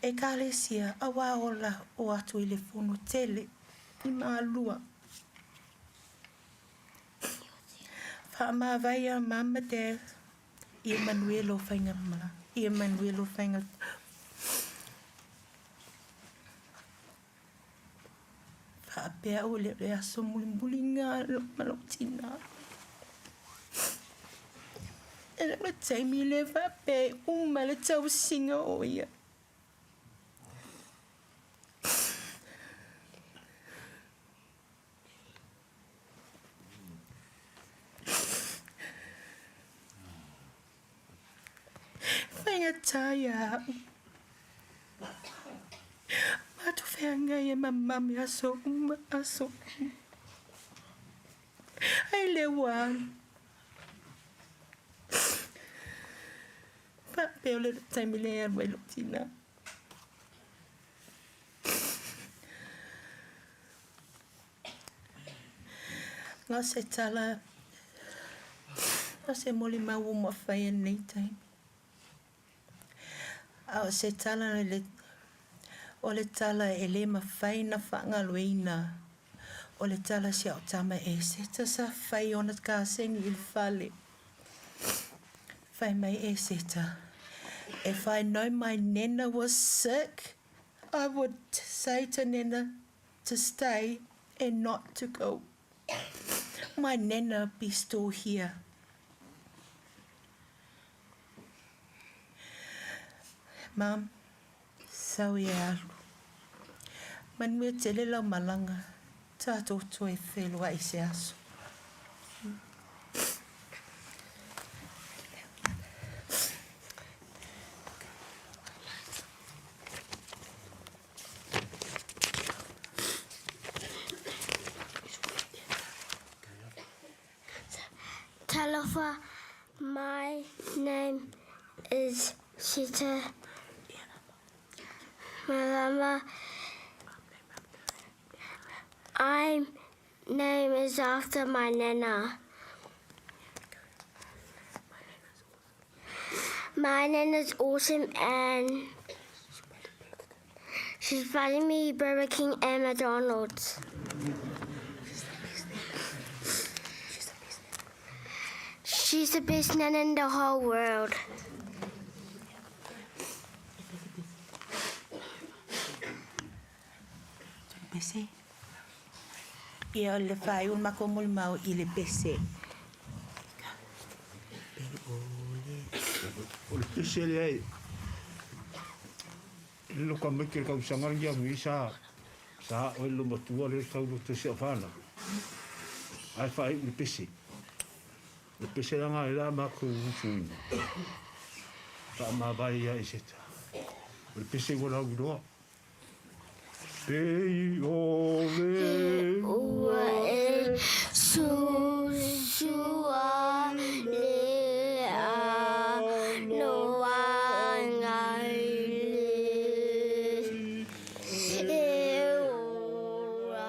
E kale sia awa ola o atu I le fono tele I maa lua. Wha maa vaia mama de I Emanuelo whainga mala. I Emanuelo whainga. Wha apea o le aso muli ngā malotina. E le taimi le wha apea uma le tau singa o ia. Whainga tai au. Matu whenga I mamami aso uma aso. Ai le wan. Pa peo le taimi le arwai lotina. Ngā se tala. Ngā se moli mau uma whaia nei taimi. Au se tala le o le tala e le mawhai na whaangaluina. O le tala si au tama e Eseta sa whai ona ka sengi I whale. Whai mai Eseta. If I know my nena was sick, I would say to nena to stay and not to go. My nena be still here. Mom, sau e alu. Manua te le lau malanga, tātou toi whelua I se aso. Talofa, my name is Sita. My name is after my nana. My nana's awesome and she's buying me Burger King and McDonald's. She's the best nana in the whole world. Bese. Ia o le whai un mako mul mau I le bese. O le pese le ai. Le loka meke le kausanga ngia mui sa o lo matua le kau lo te se whana. Ai whai le pese. Le pese langa e la mako ufuina. Wha ma vai ia Eseta. O le pese wala uroa. Pei o le Ua e susua le a noa ngai le. E ora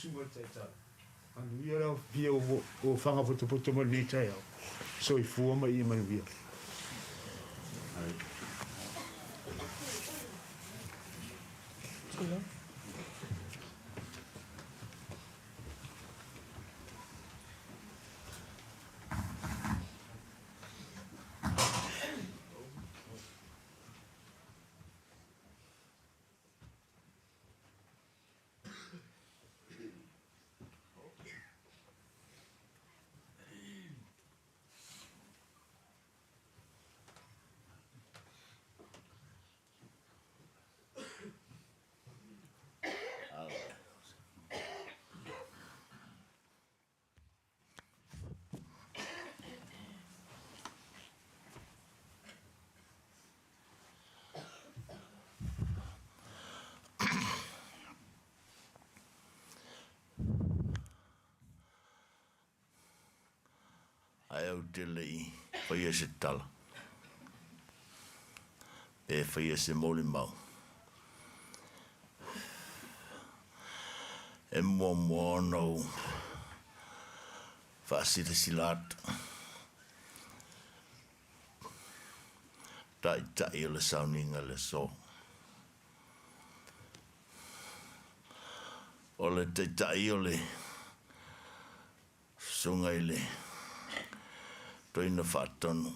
sunga tata. Anu ia rau pia o whanga poto ma ni tai au. So I fua ma I manu via. Ai au te lei, whaia se tala. E whaia se mole mau. E mua anau. Whaasita silata. Tai o le sauninga le so. O le tai o le sunga I le toina whaatonu.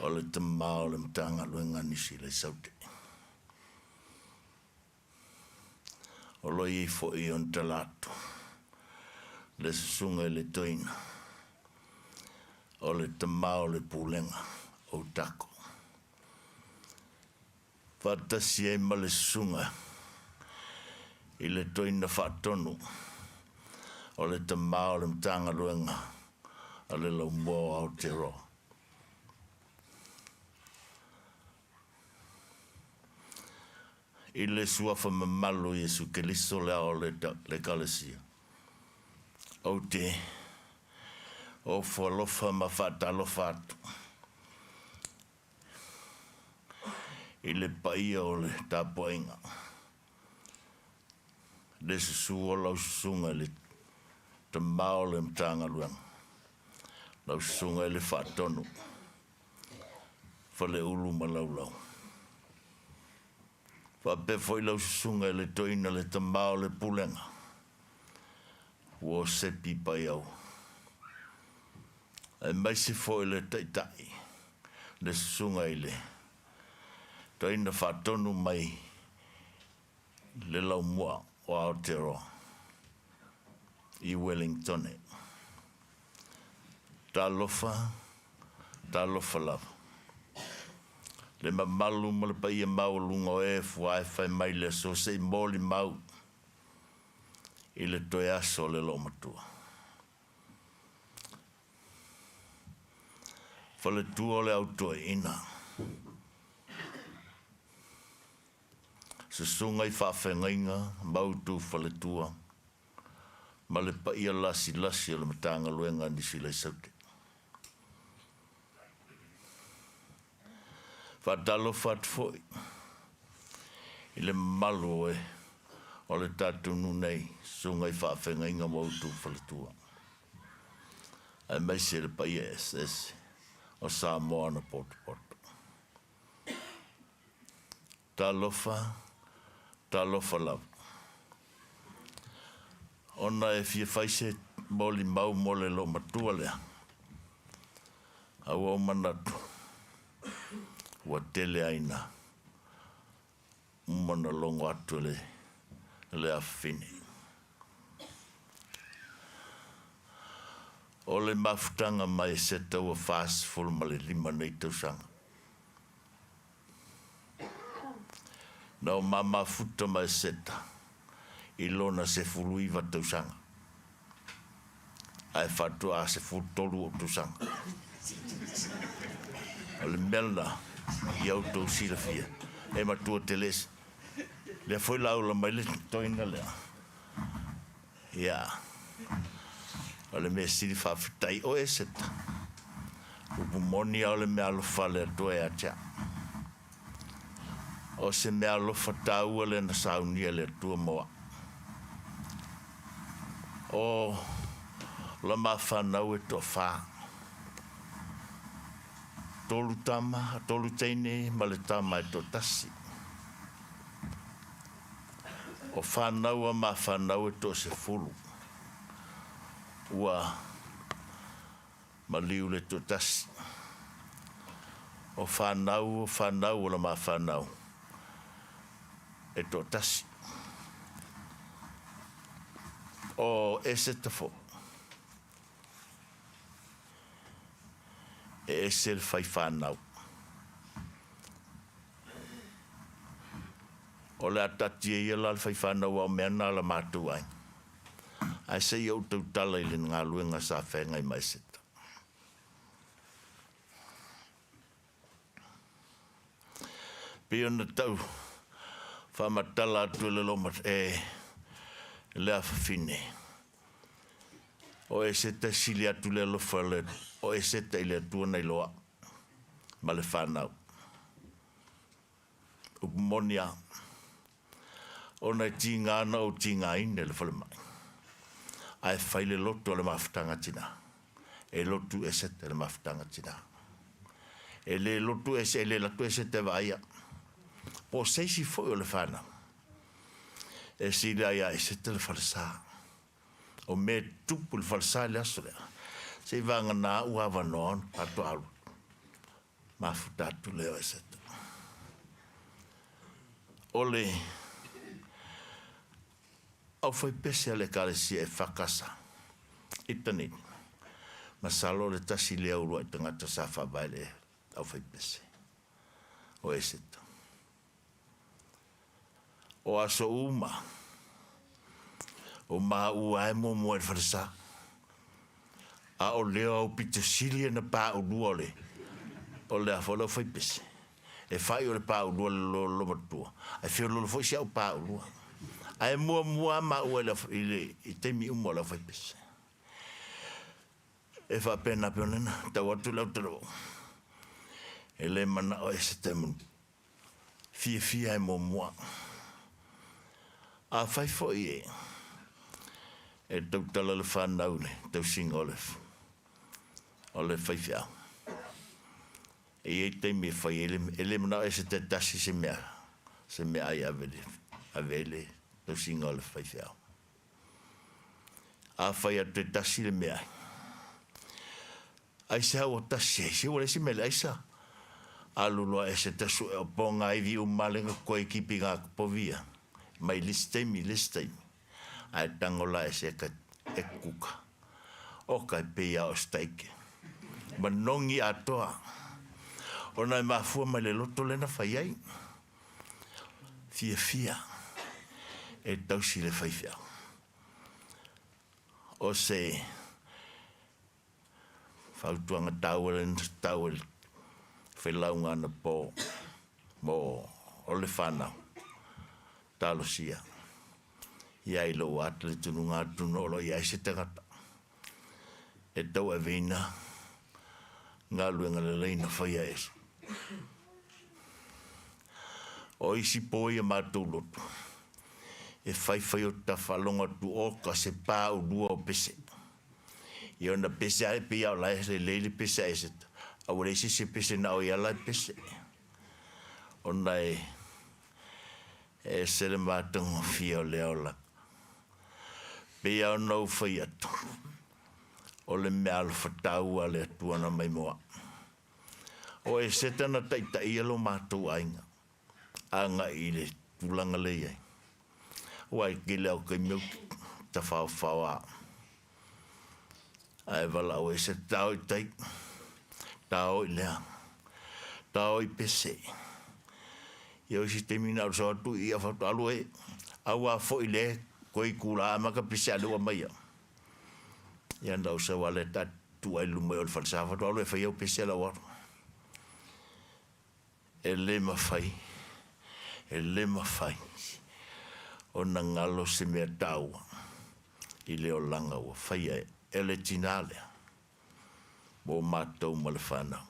O le tamao le mtanga luenga nisi le saute. O lo I fo I on talato. Le sunga le toina. O le tamao le pulenga. O tako. Whatasi e ma le sunga. I le toina whaatonu. O le tamao le mtanga luenga. A le lau mua au te roa. I le suafa mamalu Yesu ke liso le ao le kalesia. O te, o whalofa ma whatalofa atu. I le paia o le tapuainga. Le susu o lau susunga le tamao le mtanga luenga. Lau susunga le whaatonu. Whale ulu ma lau. Whape foi lau susunga le toina le tamao le pulenga. Wo sepi pai au. E maisi foi le taitai. Le susunga le. Toina whaatonu mai. Le lau mua o Aotearoa. I Wellington. Ta lofa lava. Le mamalu ma le paia mau lunga o e fuai fai mai le so sei moli mau. I le toe aso le lo matua. Fale tua le auto ina. Se sunga I whawhengainga, mau tu fale tua. Ma le paia lasi le matanga luenga nisi le saute. Whatalo whatfoi. I le malu e. O le tatu nunei. Sunga I whawhengainga mau tu fale tua. Ai mai se le paia SS. O Samoa na poto. Talofa lava. Ona e fia faise moli mau mole lo matua lea. Au manatu. Wa tele aina. Umana longo atu le afine. O le mafutanga mai Eseta ua fast full ma le 5 nei tausanga. Nau mama futa mai Eseta. I lona se fuluiva tausanga. Ai fatua se futolu o tausanga. O le melna. I auto sila fia. E matua teles. Le foi laula mai le toina lea. Ia. O le mea siri whawhitai o Eseta. Upu moni au le mea alofa le atoe atia. O se mea alofa taua le na saunia le atua moa. o la mawhanau e to wha. Tolu tama, tolu teine, ma le tama e to tasi. O whanau a mawhanau e to se fulu. Ua ma liu le to tasi. O whanau o la mawhanau e to tasi. O Eseta fo. E se le fai whanau. O le atati e la le fai whanau au mea na la mātu ai. Ai se iau tau tala i le ngā luenga sa whenga i mai Eseta. Pio na tau whamatala atu le lomat le awhawhine. O Eseta sili atu le lofa le, o Eseta i le atua nei loa, ma le whanau. Upumonia, o nei tinga ana o tinga ine le whale mai. Ai whaile loto le mawhatanga tina. E lotu Eseta le mawhatanga tina. E le lotu Eseta, e le latu Eseta vaia. Po seisi foi o le whanau. E sili aia Eseta le whalesa. O me tupu le whalesa le aso lea. Se vanga nā Auva'a non ato alu. Mafuta atu leo Eseta. Ole au fai pese ale kālesia e whakasa. Itani. Masalo le tasi lea urua i tangata sa whabaile au fai pese. O Eseta. O aso uma. O maa ua e mo e wharesa. A o leo au pita silia na pā urua le. O lea whalau whai pese. E whai o le pā urua le lo matua. Ai whio lo fwoi si au pā urua. Ai mua maa ua i teimi umo la whai pese. E wha pēna peonena. Tau atu lau taro. E le mana o Eseta mun. Fia e mua. A whai fwoi e. E tau tala le whanau le, tau singa o le whaiwhiau. E teimi e whai, ele mana Eseta tasi se mea ai avele, tau singa o le whaiwhiau. A whai atu e tasi le mea. Ai se hau o tasi, se ua lesi mele aisa. A lulua Eseta su e o ponga iwi umalenga koe kipi ngā kupovia. Mai listeimi. Ai tangola e se ka e kuka. O kai pia o steike. Manongi atoa. O nai mafua mai le loto lena whai ai. Fia. E tausi le whaiwhia. O se whautuanga tauel whelaunga na po mo o le whanau. Talosia. Ia i lo atu le tunu ngā tunolo ia i se tangata. E tau e vina ngā luenga le leina whaia esu. O isi poi e mātou lotu. E whai o ta whalonga tu oka se pā o lua o pese. I ona pese ai pia o lai le leile pese a Eseta. A ureisi se pese na o ia lai pese. Ona e sere mātunga fia o leo la. Pea o nau whai atu. O le mea alu whataua le atuana mai moa. O Eseta na taita i alo mātou ainga. Anga i le tūlanga lei ai. Wai ki leo kai meu ta whawhawa. Ai wala o Eseta tau i tai. Tau i lea. Tau i pese. Iau si te mina o atu i a whatu alu e. Aua fo i le. Koi kula maka pise alua mai. Ia ndau sa wale ta tuai lume o le falsafa. Tu alu e whai au pise ala waru. E le mawhai. O na ngalo se mea taua. I leo langa ua whai e le tinale. Mo mātou ma le whanau.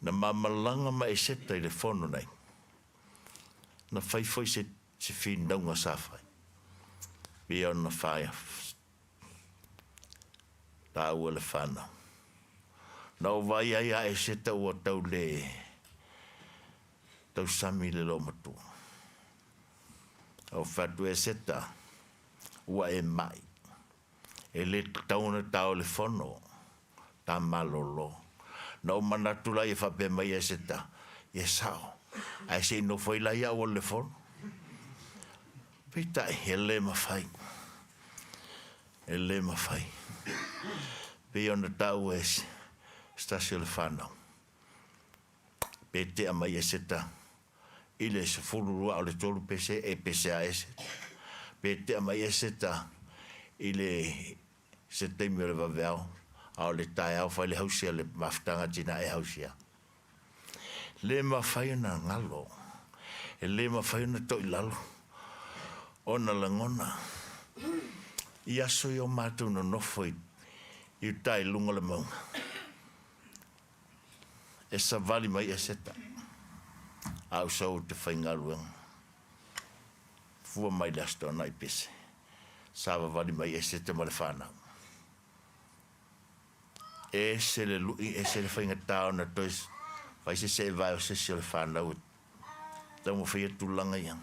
Na mamalanga ma Eseta I le fono nei. Na whaifoi se whinaunga sa whai. Pia ona whaia. Tā ua le whanau. Na o vai ai a Eseta ua tau le tau sami le lo matua. O whatu Eseta ua e mai. E le tauna tau le fono. Tā malolo. Na o manatula I whape mai Eseta. E sao. Ai se no foi la ia o le fono. Pita e le mawhai. E le mawhai. Pe ona tau e stasio le whanau. Pe te a mai Eseta. Ile se fururua o le tolu pese e pese a Eseta. Pe te a mai Eseta. Ile se teimi o le waweao. A o le tae au whai le hausia le maftanga tina e hausia. Le mawhai na ngalo. E le mawhai na toi lalo. Ona langona. I aso I o mātou no nofoi. I tai lunga le maunga. E sa vali mai Eseta. Au sau te whainga luenga. Fua mai lasto na I pese. Sava vali mai Eseta ma le whanau. E se le lui, e se le whainga tau na tois. Vai se vai o se le whanau. Tau mo whaia tūlanga iang.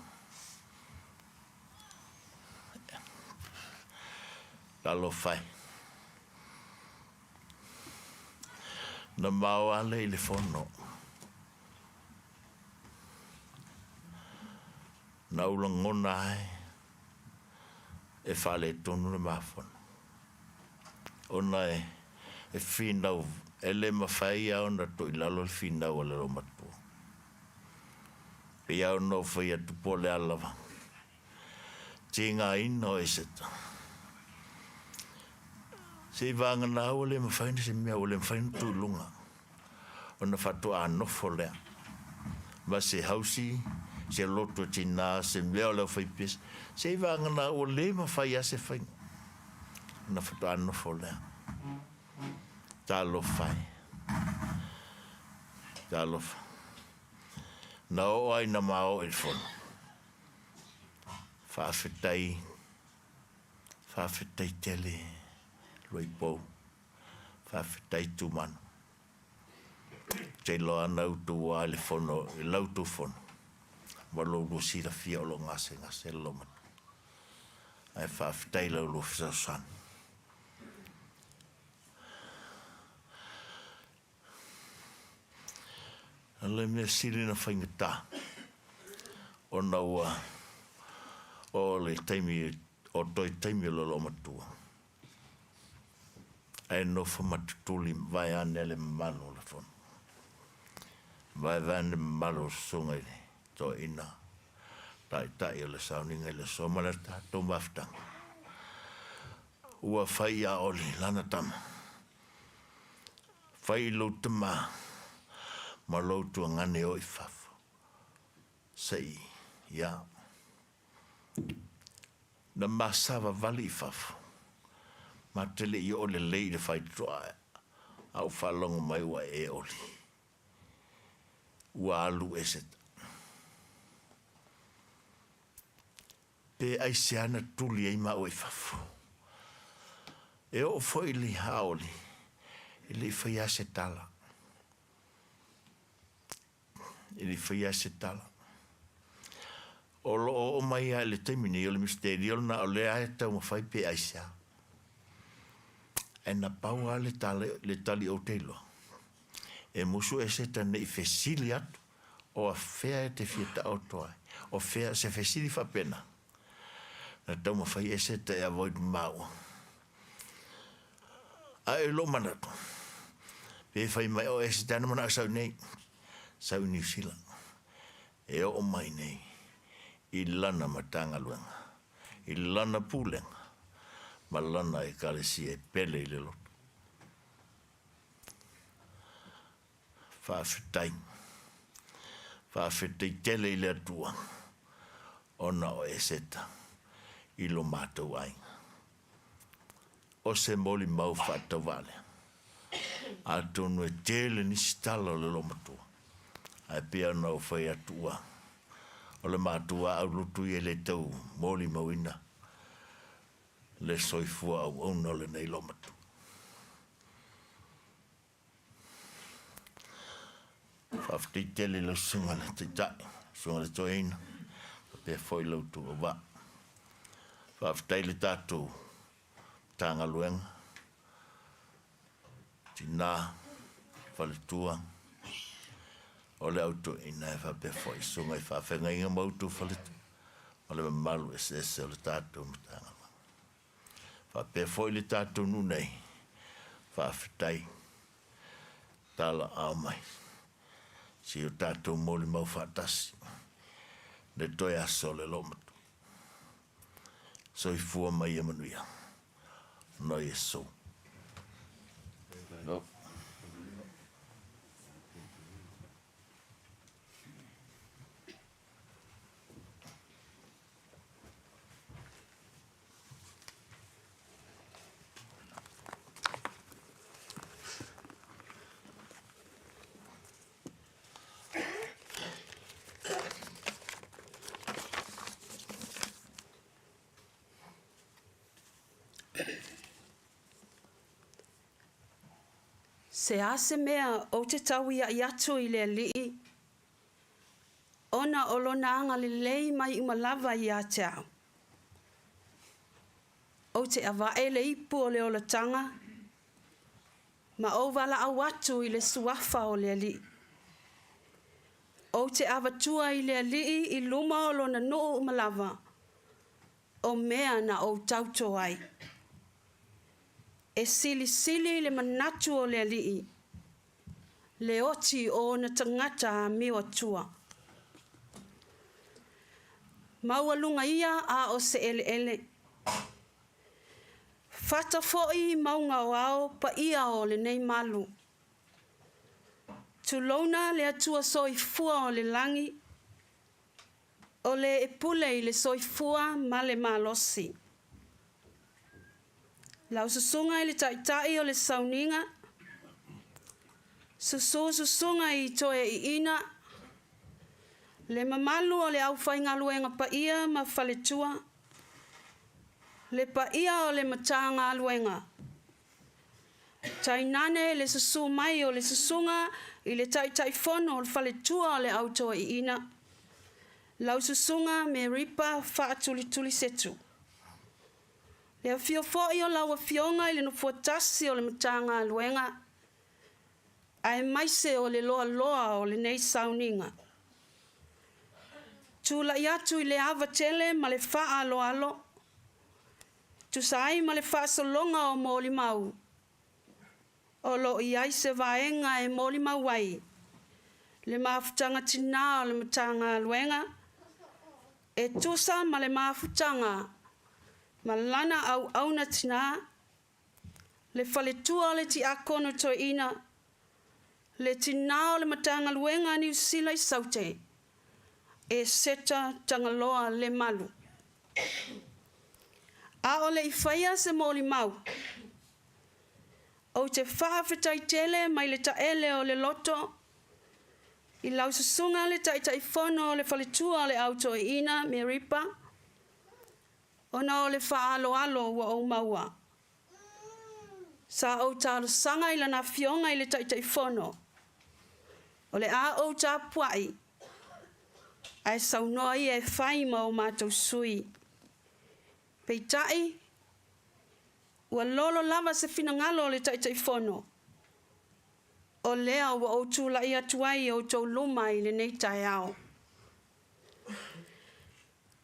Talo whai. Na mau ale I le fono. Na ulangona ai. E whale tonu le mafono. Ona e whinau. E le mawhai au na to I lalo le whinau a le romatua. Pe au no whai atu po le alawa. Tinga ino Eseta. Se vanga na o le mawhai se mea o le mawhai tu lunga. O na whatua anofo lea. Ma se hausi, se loto tina, se mea o le whai pes. Se vanga na o le mawhai a se whai. O na whatua anofo lea. Talo whai. Talo whai. Na o ai na mao e whono. Whawhetai. Whawhetai tele. Roi pou. Whawhetai tūmanu. Te loa nau tu wa le whono. E lau tu whono. Walo rusira fia o lo ngase lo matu. Ai whawhetai lau lo fisausan. Le me siri na whaingata. O na ua. O le taimi. O toi taimi o lo matua. Ai no whamatutuli. Vai ane le mano le whono. Vai vane mano sunga i. To ina. Tai o le sauninga i le somana tātou maftanga. Ua whai a oli lana tama. Whai lo tama. Ma loutua ngane o I whafo. Sei, ia. Na masawa vali I whafo. Ma tele I o le lei le whai toa. Au whalonga mai wa e oli. Ua alu Eseta. Pe aise ana tuli e ma o I whafo. E o foi li haoli. E li whai ase tala. Ili whaia se tala. O lo o mai a le taimini o le misteri o na o le ae tau ma whai pe aisa. E na pau a le tali o teilo. E musu Eseta ne I fesili atu o a whea e te fieta o toa. O whea se fesili whapena. Na tau ma whai Eseta e avoid mau. A e lo manatu. Pe whai mai o Eseta na mana sau nei. Sau New Zealand. E o mai nei. I lana matanga luenga. I lana pūlenga. Ma lana e kalesi e pele I le loto. Whawhetai. Whawhetai tele I le atua. Ona o Eseta. I lo mātou ainga. O se moli mau whatawale. A tonu e tele ni stala le lo matua. Ai pia no fai atua. O le matua au lutu i le tau moli mawina. Le soifua au ono le nei lo matua. Whafti tele lo sunga le te tai. Sunga le toeina. Pe foi lo tu wa. Whaftai le tātou. Tanga luenga. Tina. Whaletua. O le auto ina e whape foi. Sunga i whawhenga inga mautu whaletu. O le malu Eseta o le tātou tanga luenga. Whape foi le tātou nunei. Whaftai. Tala au mai. Si o tātou moli mau whatasi. Le toi aso le lomatu. So i fua mai e manuia. Noi e so. No. Se ase mea o te tau ia i atu i le lii. Ona o lona anga le lei mai umalawa i a te au. O te awae le ipu o le ola tanga. Ma o wala au atu i le suafa o le lii. O te awatua i le lii i luma o lona nuu umalawa. O mea na o tauto ai. E sili le manatu o le alii. Le oti o na tangata a miwa tua. Maua lunga ia a o se ele. Fata foi maunga o ao pa ia o le nei malu. Tulona le atua soifua o le langi. O le epule i le soifua ma le malosi. Lau susunga i le taitai o le sauninga. Susunga i toe i ina. Le mamalu o le au whainga luenga pa ia ma whaletua. Le pa ia o le matanga luenga. Tainane le susu mai o le susunga i le taitai fono o le whaletua o le au toe i ina. Lau susunga me ripa wha tuli setu. Le fio foi o lawa fionga i le no fuatasi o le matanga luenga. Ai maise o le loa o le nei sauninga. Tula iatu i le ava tele ma le faa alo. Tu sai ma le faa solonga o moli mau. O lo i aise vaenga e moli mau wai. Le maafutanga tina o le matanga luenga. E tusa ma le maafutanga. Malana au na tina. Le faletua le ti akono to ina. Le tina o le matanga luenga ni usila i saute. Eseta tangaloa Lemalu. A o le ifaia se moli mau. O te whaafetai tele mai le taele o le loto. I lau susunga le taitai fono o le faletua le auto ina me ripa. Ona o le whaalo wa o maua. Sa o tālo sanga i lana fionga i le taitai fono. O le a o tā puai. Ai saunoa i e whai ma o mātou sui. Peitai. Ua lolo lava se finangalo o le taitai fono. O lea wa o tūla i atuai o tau luma i le nei tai ao.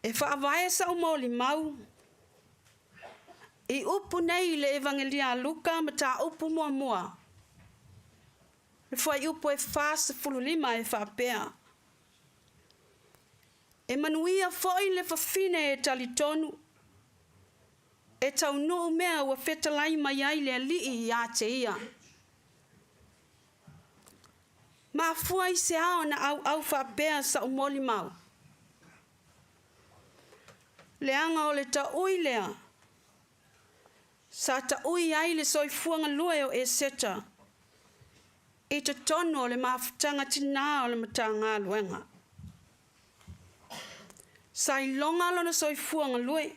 E whaavae sa o moli mau. I upu nei le evangelia Luka ma tā upu mua. Le whai upu e whāsa fululima e whapea. E manuia foi le whawhine e talitonu. E tau nuu mea ua whetalai mai ai le alii i a te ia. Ma fua i se ao na au whapea sa o moli mau. Le anga o le ta ui lea. Sa ta ui ai le soifuanga lue o Eseta. I te tono o le mawhitanga tina o le matanga luenga. Sai longa lona soifuanga lue.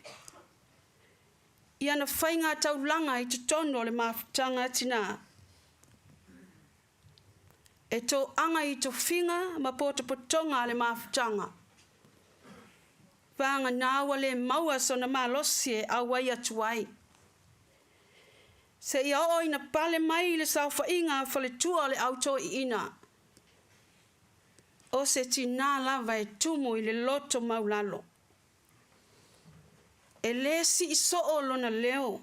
Ia na whainga taulanga I te tono o le mawhitanga tina. E tō anga I tō whinga ma pōta potonga le mawhitanga. Vanga nāua le maua so na malosi e Auva'a tuai. Se ia o ina pale mai le saufa inga fale tua le auto I ina. O se tina lava e tumu I le loto maulalo. E le si iso o lona leo.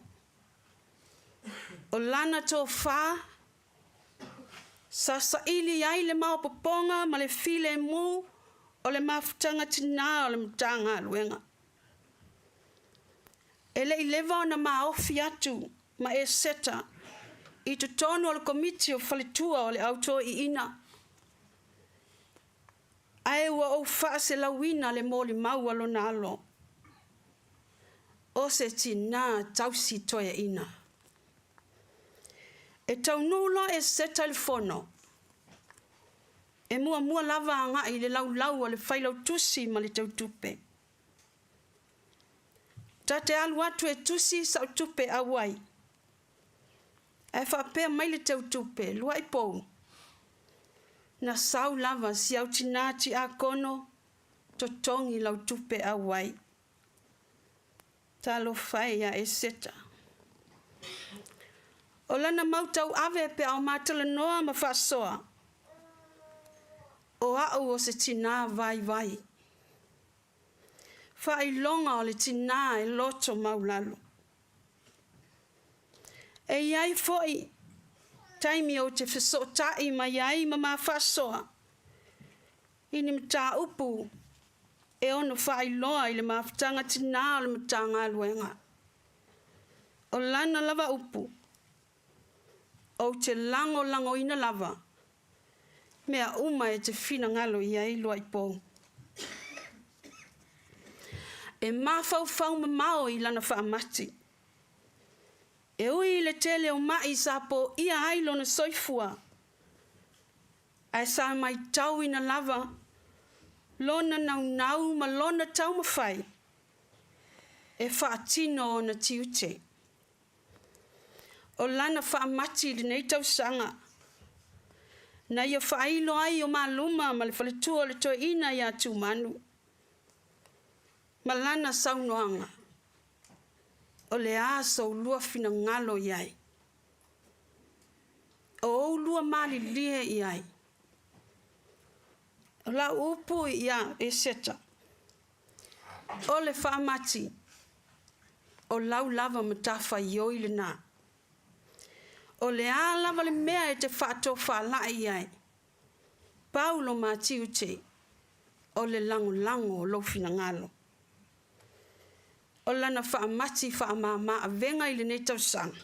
O lana tō wha. Sa ili ai le mau poponga ma le file mu. O le mawhitanga tina o le matanga luenga. E le ilewa na maofi atu. Ma Eseta I te tono o le komiti o whaletua o le auto I ina. Ai ua o wha se lawina le mōli maua lo nalo. O se tina tausi toia ina. E tau nulo Eseta le fono. E mua lava anga I le lau o le whailau tusi ma le tau tupe. Tate alu atu e tusi sa tupe Auva'a. E whapea mai le tau tupe, lua I pou. Na sau lava si au tinati a kono, to tongi lau tupe Auva'a. Talo whai a Eseta. O lana mautau ave pe au matala noa ma whasoa. O au o se tina vai. Whai longa o le tina e loto maulalo. E iai foi, taimi o te whesotai ma iai ma mawhasoa. Ini mta upu, e ono whai loa I le mawhitanga tina o le matanga luenga. O lana lava upu, o te lango ina lava, mea uma e te whina ngalo iai loa I pou. E mawhau mamao I lana whaamati. E ui le tele o mai sa po ia ai lona soifua. Ai sa mai tau ina lava. Lona nau ma lona tau mawhai. E whaatino o na tiute. O lana whaamati le nei tau sanga. Na ia whailo ai o maluma ma le whaletua le toi ina ia tu manu. Ma lana saunoanga. O le aso lua fina ngalo iai. O lua mali lie iai. O la upu ia Eseta. O le whaamati. O lau lava matafa ioi le nā. O le a lava le mea e te whaato whalai iai. Paulo matiute. O le lango lo fina ngalo. O lana whaamati whaamama a venga I le nei tau sanga.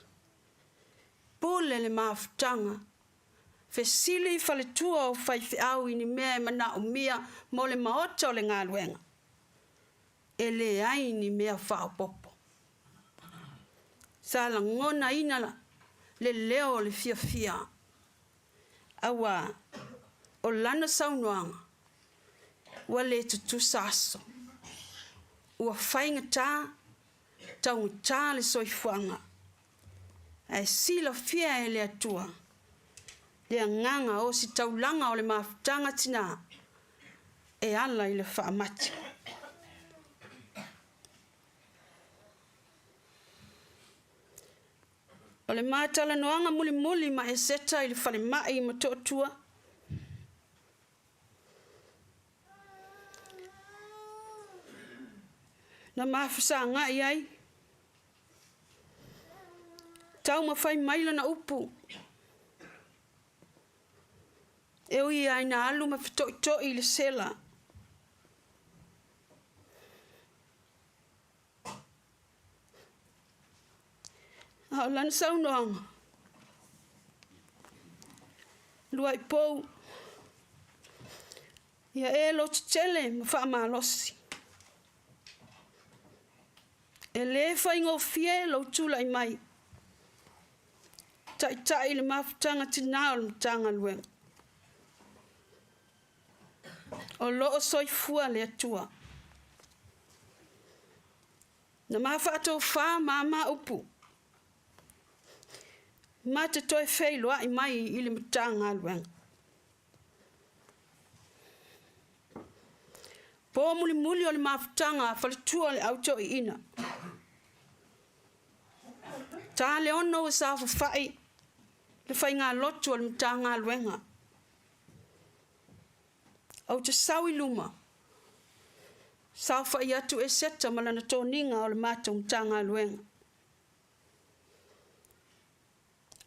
Pule le mawhitanga. Whesili whaletua o whaiwhi au I ni mea mana o mia mo le maota o le ngā luenga. E le ai ni mea whaopopo. Sa la ngona ina le leo le fia. Awa o lana saunoanga. Wa le tutu saso. Ua whainga tau ngā le soifuanga. Ai sila fia e le atua. Le nganga o si taulanga o le mawhitanga tina. E ala I le whaamati. O le mātala noanga muli ma Eseta I le whale mai ma tōtua. Na mawhisa ngā iai. Tau ma whai maila na upu. E ui ai na alu ma whitoi le sela. Au lana saunoanga. Lua I pou. Ia e lo tele ma whaamalosi. E le whaingo fie lo tula I mai. tai le mafutanga tina o le matanga luenga. O loo soifua le atua. Na mawhaatou wha mama upu. Ma te toi whei loa I mai I le matanga luenga. Po muli muli o le mafutanga whaletua le auto I ina. Tā le ono sa whai le whai ngā lotu o le matanga luenga. Au te sawi luma. Sa whai atu Eseta malana tōninga o le mātou matanga luenga.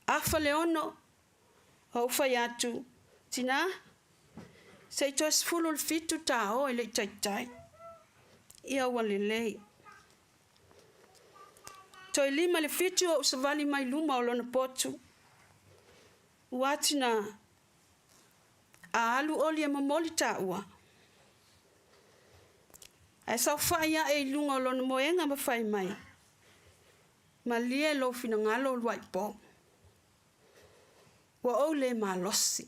Awha le ono au whai atu tina sei to sfulu le fitu tā o le taitai. Ia wale lei. Toi lima le fitu o usavali mai luma o lona potu. Uatina a alu oli e mamoli tā ua. Ai sau whaia e lunga o lona moenga ma whai mai. Ma lia lo fina ngalo luai po. Wa o le ma losi.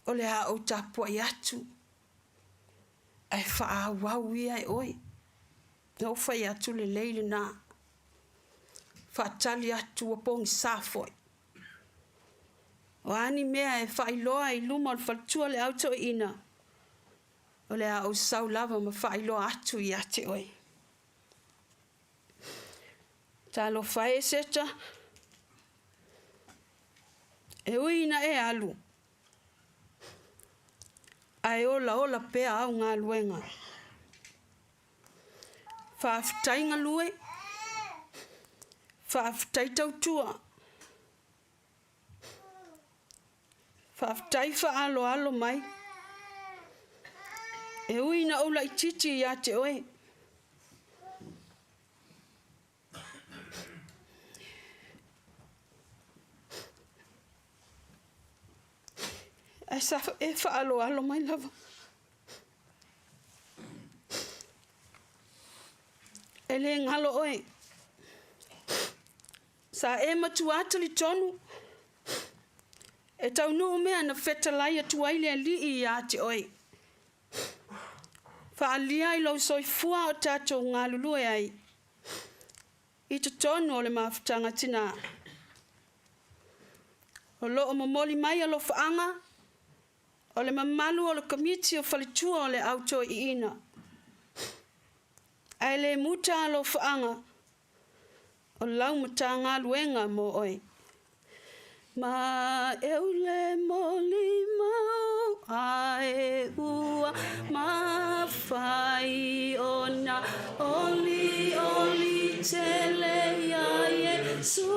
O le a o tapua I atu. Ai wha wau ia e oi. Ngau whai atu le leile nā. Wha tali atu a pongi sāfoi. O ani mea e whai loa I luma o le whaltua le auto ina. O le a o sau lava ma whai loa atu I ate oi. Tā lo whai Eseta. E uina e alu. Ai ola pea au ngā luenga. Whaafitai ngā lue. Whaafitai tautua. Whaafitai alo mai. E uina ola I titi I ate oe. Ai sa e alo mai lava. E le ngalo oe. Sa e matuata li tonu. E tau nuu mea na whetalai atu aile li I ate oe. Whaalia I lau soifua o tātou ngā lulue ai. I te tonu o le mawhutanga tina. O loo mamoli mai alo whaanga. O le mamalu o le komiti o whalitua o le auto I ina. Ai le muta alo whaanga. O lau matanga luenga mo oi. Ma eule moli mau ai ua ma fai ona oli tele ya Yesu.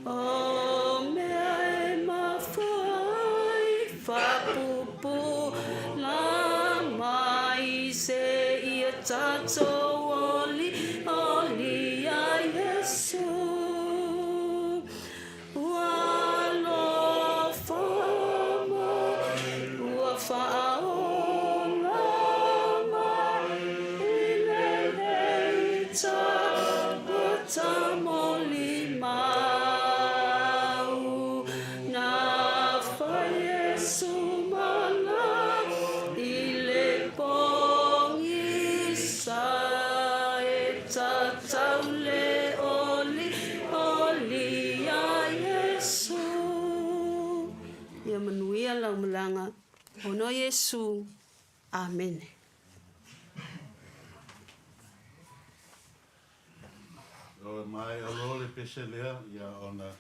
O mea e ma fai fapupu la mai se ia tato oli ya Yesu. Malanga ono Yesu amen. O mai alo le pese lea ia ona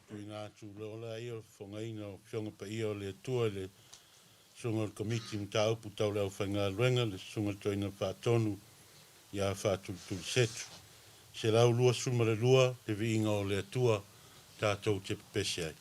tuina tu lola io fongaina o fionga pa io le tua le sunga o komiti mta upu tau leo whainga luenga le sunga tuina whaatonu ia whaatu setu. Se lau lua suma le lua te viinga o le tua tātou te pese ai.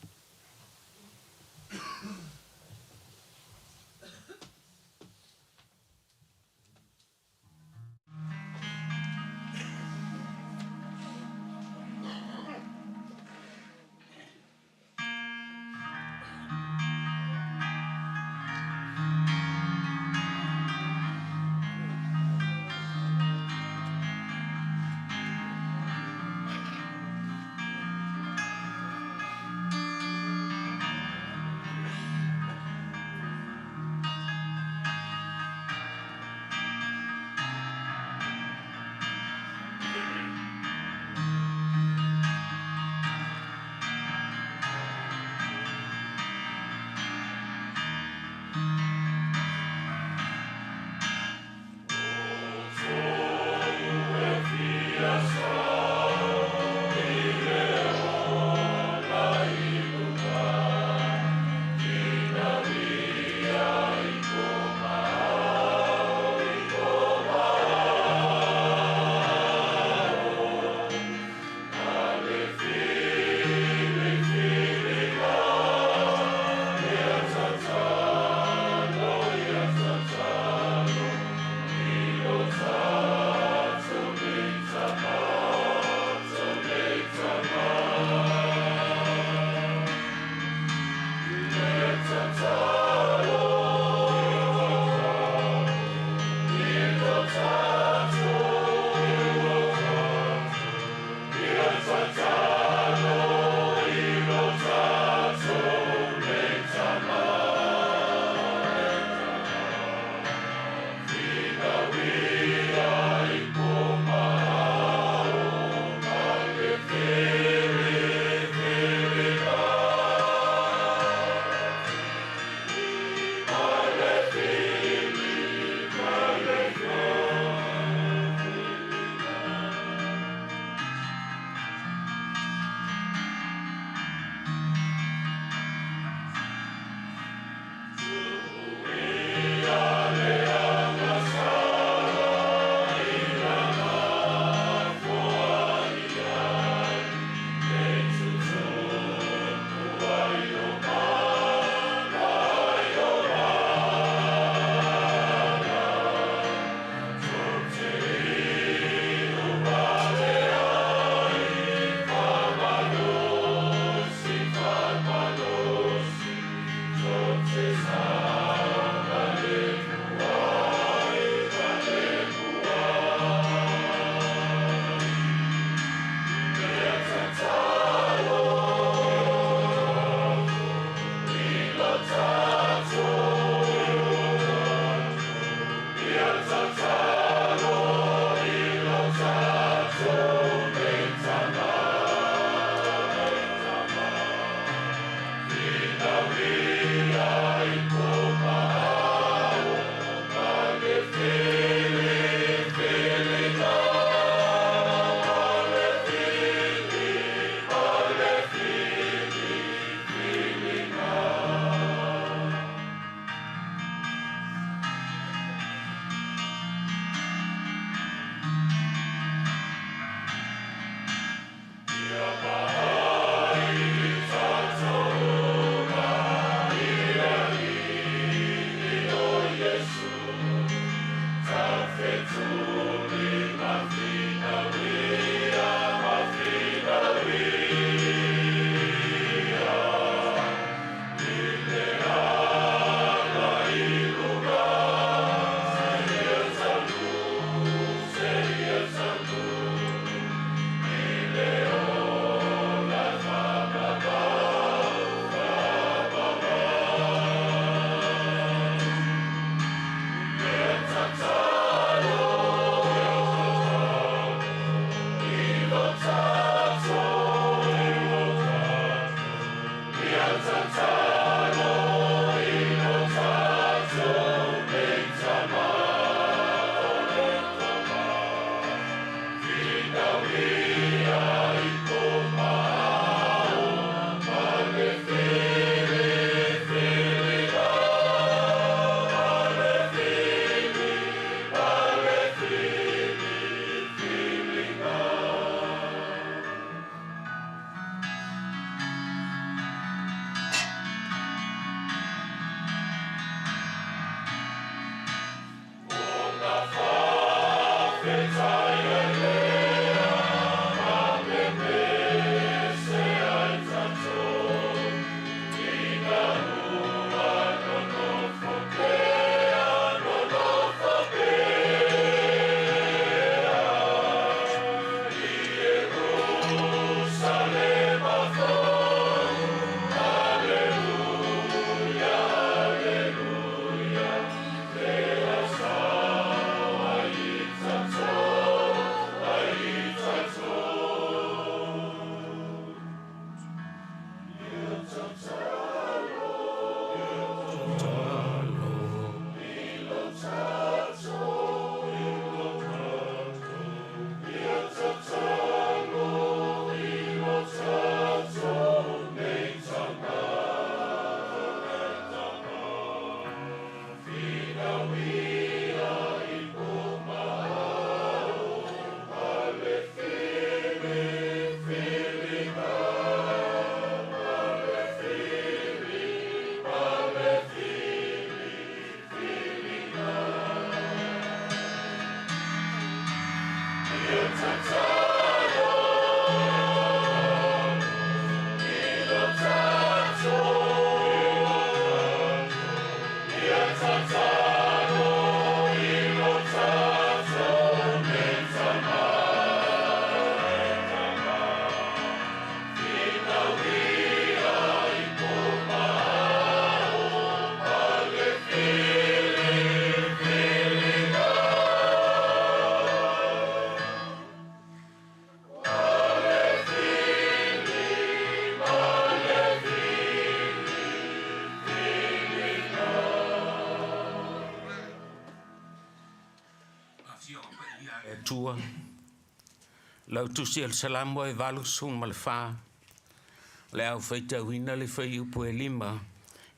tua lau tusi al salamo e valu sun mal fa le au feita wina le fai upo e lima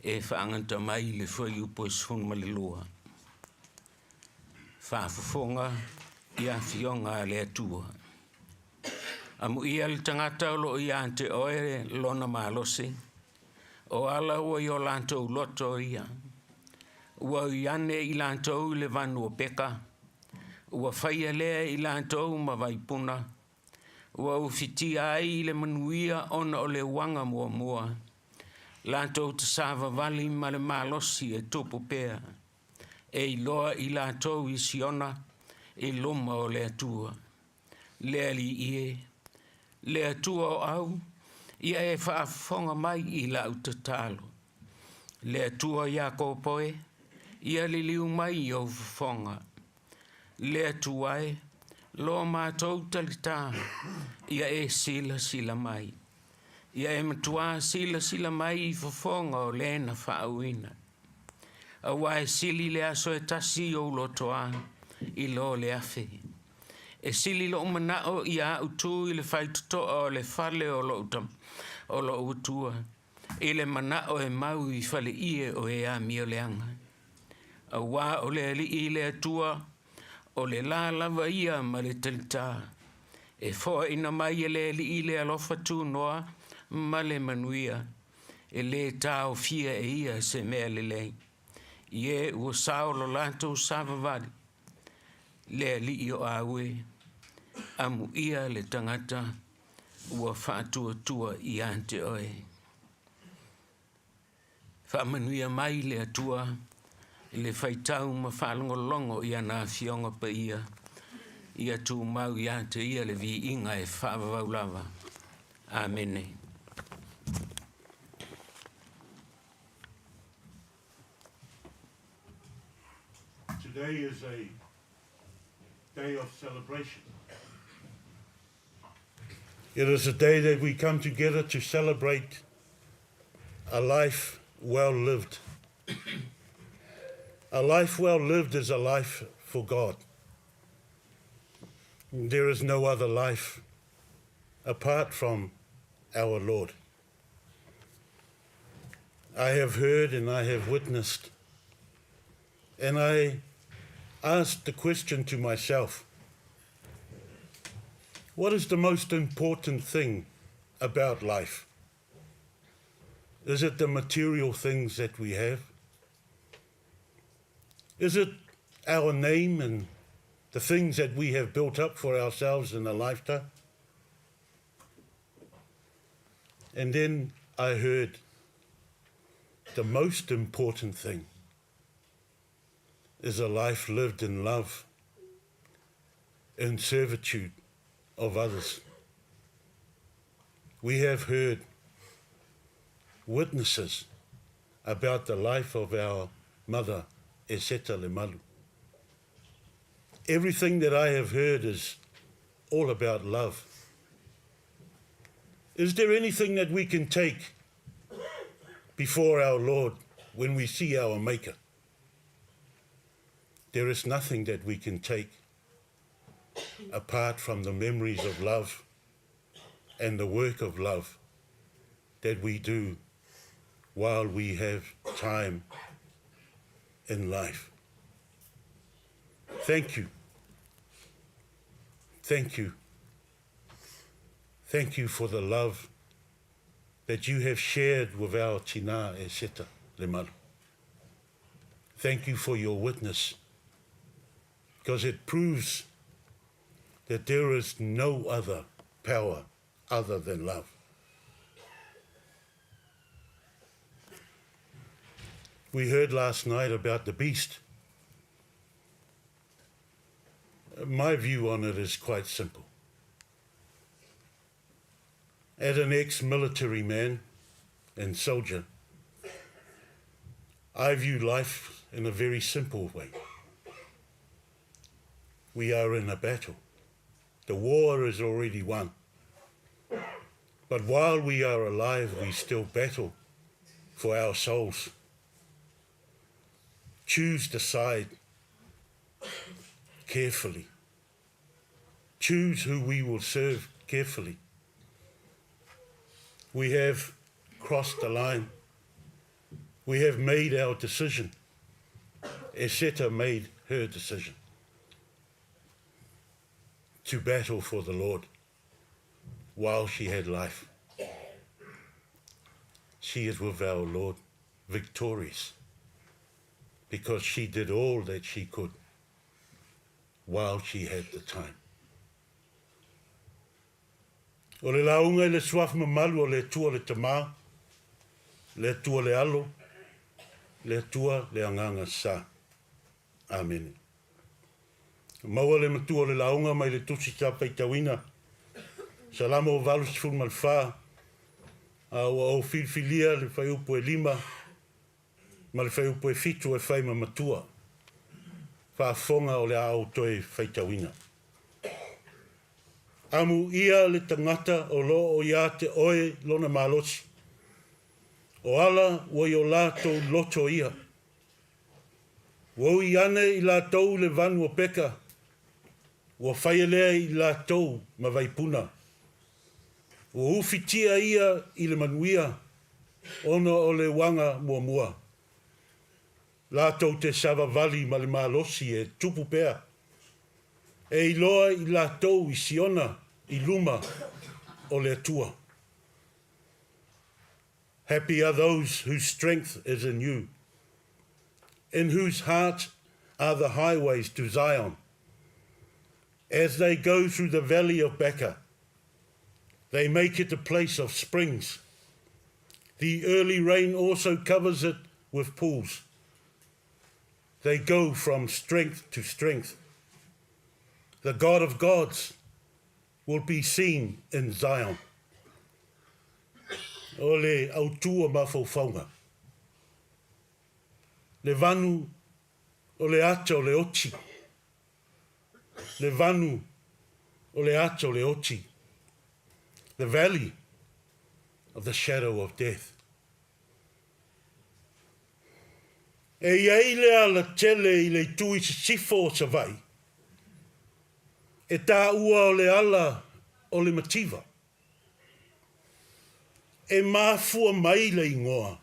e whaanganta mai le fai upo e sun mal lua whaafufonga ia fionga le atua amu ia le tangata lo ia ante oe lona malosi o ala ua i o lantou loto ia ua iane i lantou le vanu o peka ua whaia lea i lantou ma vaipuna ua ufitia ai i le manuia ona o le wanga mua mua lantou te sava vali ma le malosi e tupu pea e iloa i lantou i siona i loma o le atua lea li ie le atua o au ia e whaafonga mai i la utatalo le atua ia kopoe ia li liu mai i o whafonga le atuae lo mātou talita ia e sila mai ia e matua sila mai i whafonga o lena whaauina awa e sili le aso e tasi o lotoa i lo le afe e sili lo manao ia utu i le whaituto o le fale o lo utua i le manao e mau i fale ie o e a mio leanga awa o le ali i le atua o le la lava ia ma le talita e foa ina mai e le ali i le alofa tu noa ma le manuia e le tau fia e ia se mea le lei ie ua sao lo lantou sava vali le ali i o aue amu ia le tangata ua whaatua I ante oe. Whaamanuia mai le atua I le whaitau ma whaalongolongo ia nā fionga pa ia tū mau I ante ia le vi inga e whaavaulawa. Amene. Today is a day of celebration. It is a day that we come together to celebrate a life well lived. A life well lived is a life for God. There is no other life apart from our Lord. I have heard and I have witnessed, and I asked the question to myself, what is the most important thing about life? Is it the material things that we have? Is it our name and the things that we have built up for ourselves in a lifetime? And then I heard the most important thing is a life lived in love, in servitude of others. We have heard witnesses about the life of our mother, Eseta Lemalu. Everything that I have heard is all about love. Is there anything that we can take before our Lord when we see our Maker? There is nothing that we can take apart from the memories of love and the work of love that we do while we have time in life. Thank you. Thank you. Thank you for the love that you have shared with our tina Eseta Lemalu. Thank you for your witness, because it proves that there is no other power other than love. We heard last night about the beast. My view on it is quite simple. As an ex-military man and soldier, I view life in a very simple way. We are in a battle. The war is already won. But while we are alive, we still battle for our souls. Choose the side carefully. Choose who we will serve carefully. We have crossed the line. We have made our decision. Eseta made her decision to battle for the Lord while she had life. She is with our Lord, victorious, because she did all that she could while she had the time. O le launga le suaf mamalu o le tua le tama, le tua le alo, le tua le anganga sa. Amen. Maua le matua le launga mai le tusi tapa I tawina. Salama o valu sifun malfa, a o filfilia le fai upo e lima, ma le fai upo e fitu e fai ma matua. Whaafonga o le au toi fai tawina. Amu ia le tangata o lo o ia te oe lona malosi. O ala o i o lātou loto ia. O i ane I lātou le vanu o peka. O whaielea I lātou ma vaipuna. O ufitia ia I le manuia. Ono o le wanga mua mua. Lātou te savavali ma le malosi e tupu pea. E iloa I lātou I siona, I luma o le atua. Happy are those whose strength is in you, in whose heart are the highways to Zion. As they go through the valley of Baca, they make it a place of springs. The early rain also covers it with pools. They go from strength to strength. The God of gods will be seen in Zion. O le autua mawhauwhaunga. Le vanu o le ata o le oti. Le vanu o le ata o le oti. The valley of the shadow of death. E iei lea la tele i le tui sifo o sa vai. E tā ua o le ala o le mativa. E māfua mai le ingoa.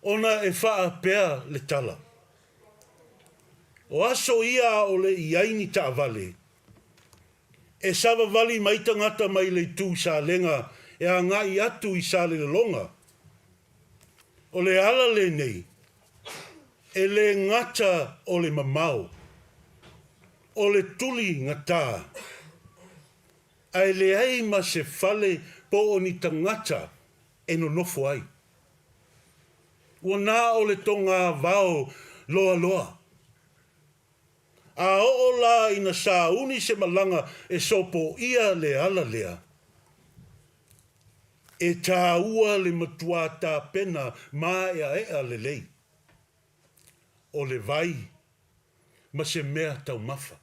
Ona e wha pea le tala. O aso ia o le iaini ta vale. E sawa vali mai tangata mai le tū sa lenga e a ngai atu i sa le longa. O le ala le nei. E le ngata o le mamau. O le tuli ngata. Ai le ai ma se fale po o ni tangata e no nofo ai. Ua nā o le tonga vao loa loa. A o la ina sa uni se malanga e sopo ia le ala lea. E tā ua le matua tā pena ma ea le lei. O le vai ma se mea tau mafa.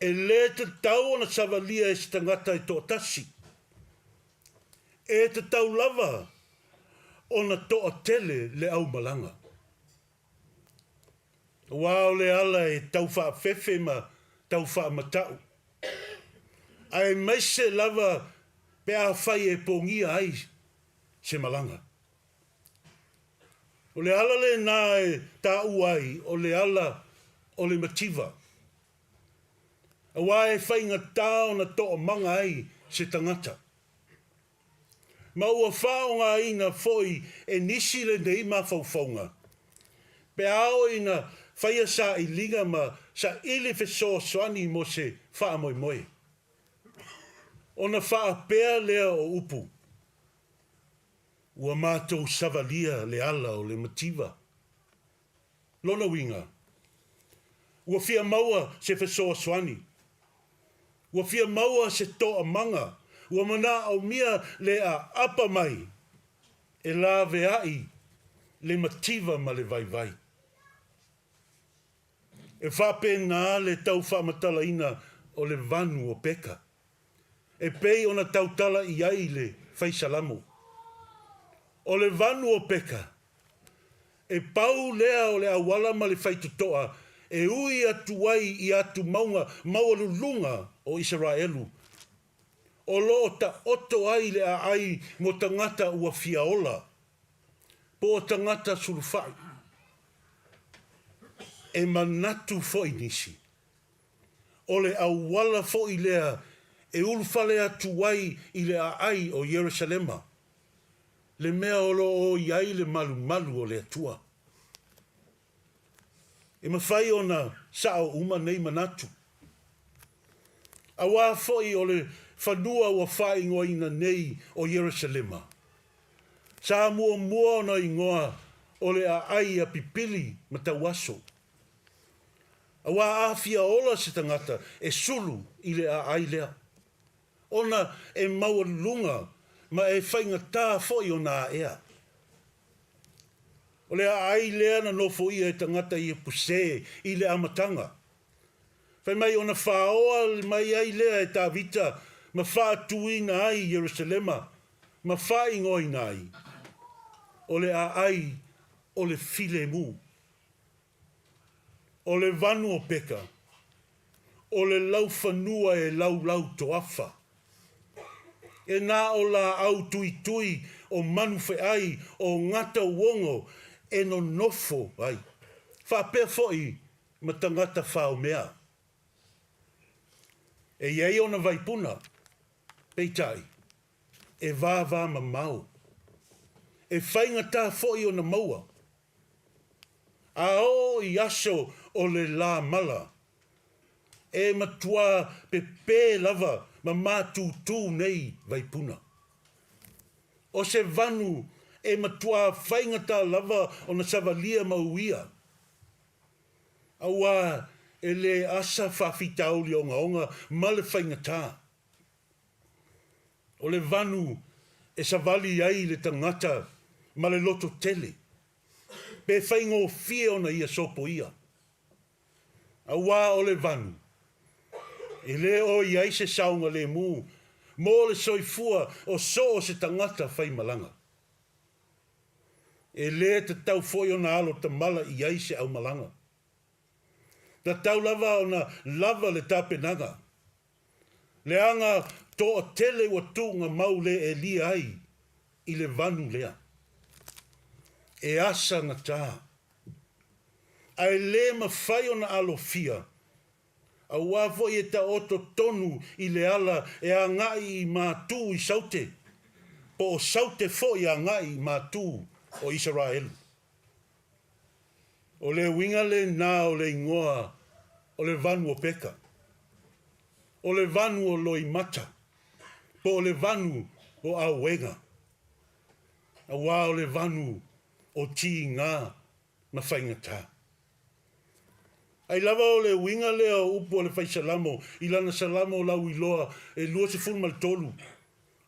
E le te tau ona savalia e se tangata e tō tasi. E te tau lava ona toa tele le au malanga. Wao le ala e tau wha fefe ma tau wha matau. Ai meise lava pea whai e pongia ai se malanga. O le ala le nā e tā uai o le ala o le mativa. A wā e whainga tāo na toa manga ai se tangata. Ma ua whaonga ina foi e nisi le nei ma whauwhaunga. Pe ao ina whaia sa i liga ma sa ili wheso soani mo se wha moi moi. Ona wha pea lea o upu. Ua mātou savalia le ala o le mativa. Lona winga. Ua fia maua se wheso soani. Ua fia maua se toa manga. Ua mana au mia le a apa mai. E la veai le mativa ma le vai vai. E whape nā le tau whamatala ina o le vanu o peka. E pei ona tautala i ai le whaisalamu. O le vanu o peka. E pau lea o le awala ma le whaitutoa. E ui atu ai i atu maunga maululunga o Israelu. O lo ta oto ai le a ai mo tangata ua fiaola. Po tangata surufai. E manatu foi nisi. O le awala foi lea e ulfale atu ai i le a ai o Yerusalema. Le mea olo o iai le malu malu o le atua. E mawhai ona sao uma nei manatu. A wā foi o le whanua ua whai ngoa ina nei o Yerusalema. Sa mua mua na ingoa o le a ai a pipili ma tawaso. A wā awhia ola se tangata e sulu i le a ai lea. Ona e maua lunga ma e whainga tā foi o nā ea. O le a ai lea na nofo ia e tangata i e puse i le amatanga. Whai mai ona whaoa mai ai lea e tā vita ma whaatuina ai Yerusalema, ma whaingoina ai. O le a ai o le file mu. O le vanu o peka. O le lau whanua e lau toafa. E nā o la au tui tui o manu whai ai o ngata wongo e no nofo ai. Whapea foi ma tangata whao mea. E iei ona vaipuna. Peitai, e vāvā ma mau. E whainga tā foi o na maua. A o i aso o le la mala. e matua pepe lava ma mātūtū nei vaipuna. O se vanu e matua whaingata lava o na savalia mauia. Aua e le asa whawhitauli o ngaonga ma le whaingata. O le vanu e savali ai le tangata ma le loto tele. Pe whaingo fie ona ia sopo ia. Aua o le vanu. E le o iai se saunga le mu. Mo le soifua o so o se tangata whai malanga. E le te tau foi o na alo ta mala iai se au malanga. Ta tau lava o na lava le tapenaga. Le anga to o tele wa tunga mau le e li ai i le vanu lea. E asa na tā. Ai le mawhai o na alo fia. A wafo i e ta oto tonu i le ala e a ngai i mātū i saute. Po o saute fo i a ngai i mātū o Israel. O le winga le nā o le ingoa o le vanu o peka. O le vanu o loi mata. Po o le vanu o Auva'a. A wā o le vanu o ti ngā na whaingata. Ai lava o le winga le o upu o le whai salamo, i lana salamo o lau iloa e lua se fulma le tolu.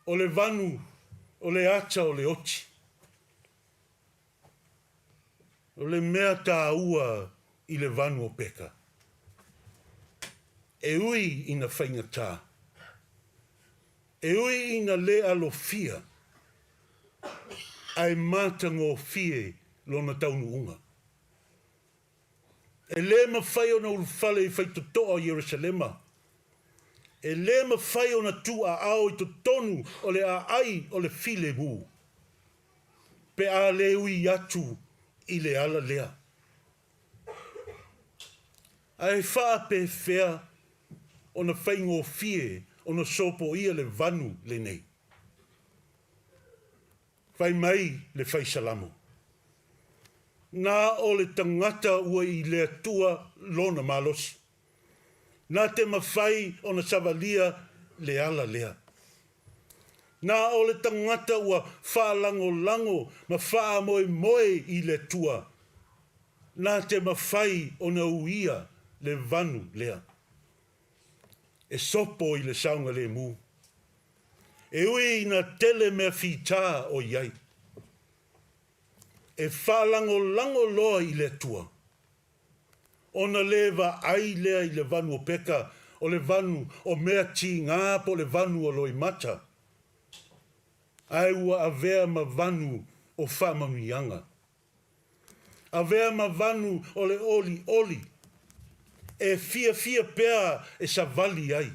O le vanu, o le ata o le oti. O le mea tā ua i le vanu o peka. E ui ina whaingata. E ui ina le alofia. Ai mātango fie lona taunu unga. E le mawhai o na ulufale i whai totoa o Yerusalema. E le mawhai o na tu a ao i to tonu o le a ai o le file mu. Pe a le ui atu i le ala lea. Ai wha pe fea o na whaingo fie o na sopo ia le vanu le nei. Whai mai le whai salamo. Nā o le tangata ua i le atua lona malosi. Nā te mawhai o na savalia le ala lea. Nā o le tangata ua whaalango lango ma whaa moe moe i le tua. Nā te mawhai o na uia le vanu lea. E sopo i le saunga le mu. E ui na tele mea whita o iai. E whalango lango loa i le tua. Ona lewa ai lea i le vanu o peka, o le vanu o mea ti ngā po le vanu o loi mata. Ai ua avea ma vanu o whamamianga. Avea ma vanu o le oli oli. E fia pea e savali ai.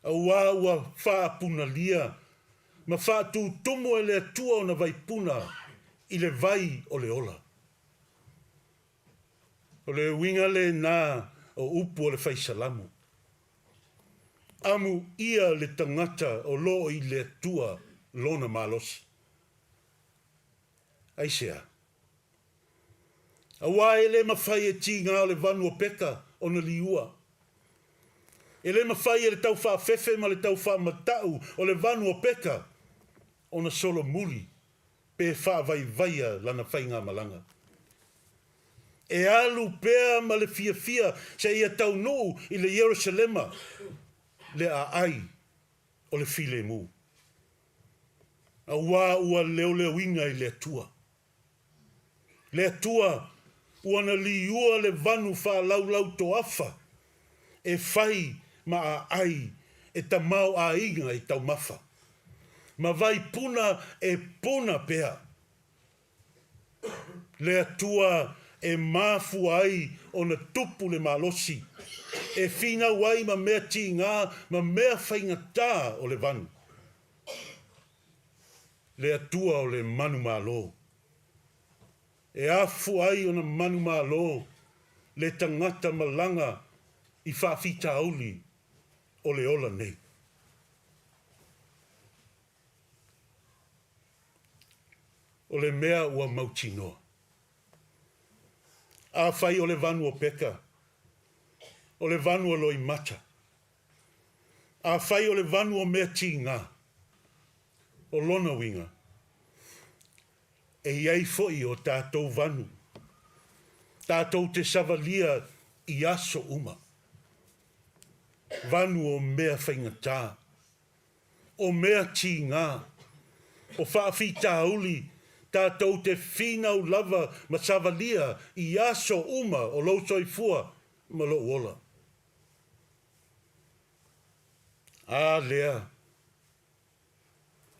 A ua whaapuna lia. Ma whaatu tomo e le atua o na vaipuna i le vai o le ola. O le winga le nā o upu o le whaisalamu. Amu ia le tangata o lo i le atua lona malosi. Aisea. A wā le mawhai e ti ngā o le vanu o peka o na liua. E le mawhai e le tau wha fefe ma le tau wha matau o le vanu o peka o na solo muli pe wha vaia lana whainga malanga. E alu pea ma le fia se ia tau nou i le Yerusalema le a ai o le file mu. A wā ua leo inga i le atua. Le atua ua na liua le vanu wha lau to afa e whai ma a ai e ta mau a inga i tau mafa. Ma vai puna e puna pea. Le atua e mafu ai o na tupu le malosi. E fina wai ma mea ti ngā, ma mea whaingata o le vanu. Le atua o le manu malo. E afu ai o na manu malo, le tangata malanga i whawhita auli o le ola nei. O le mea ua mautinoa. A whai o le vanu o peka. o le vanua loi mata. A whai o le vanua mea tīngā. O lona winga. E iei foi o tātou vanu. Tātou te savalia I aso uma. Vanu o mea whaingatā. O mea tīngā. O whaawhita uli. Tātou te whinau lava ma savalia I aso uma o lautoi fua ma lo ola. A lea.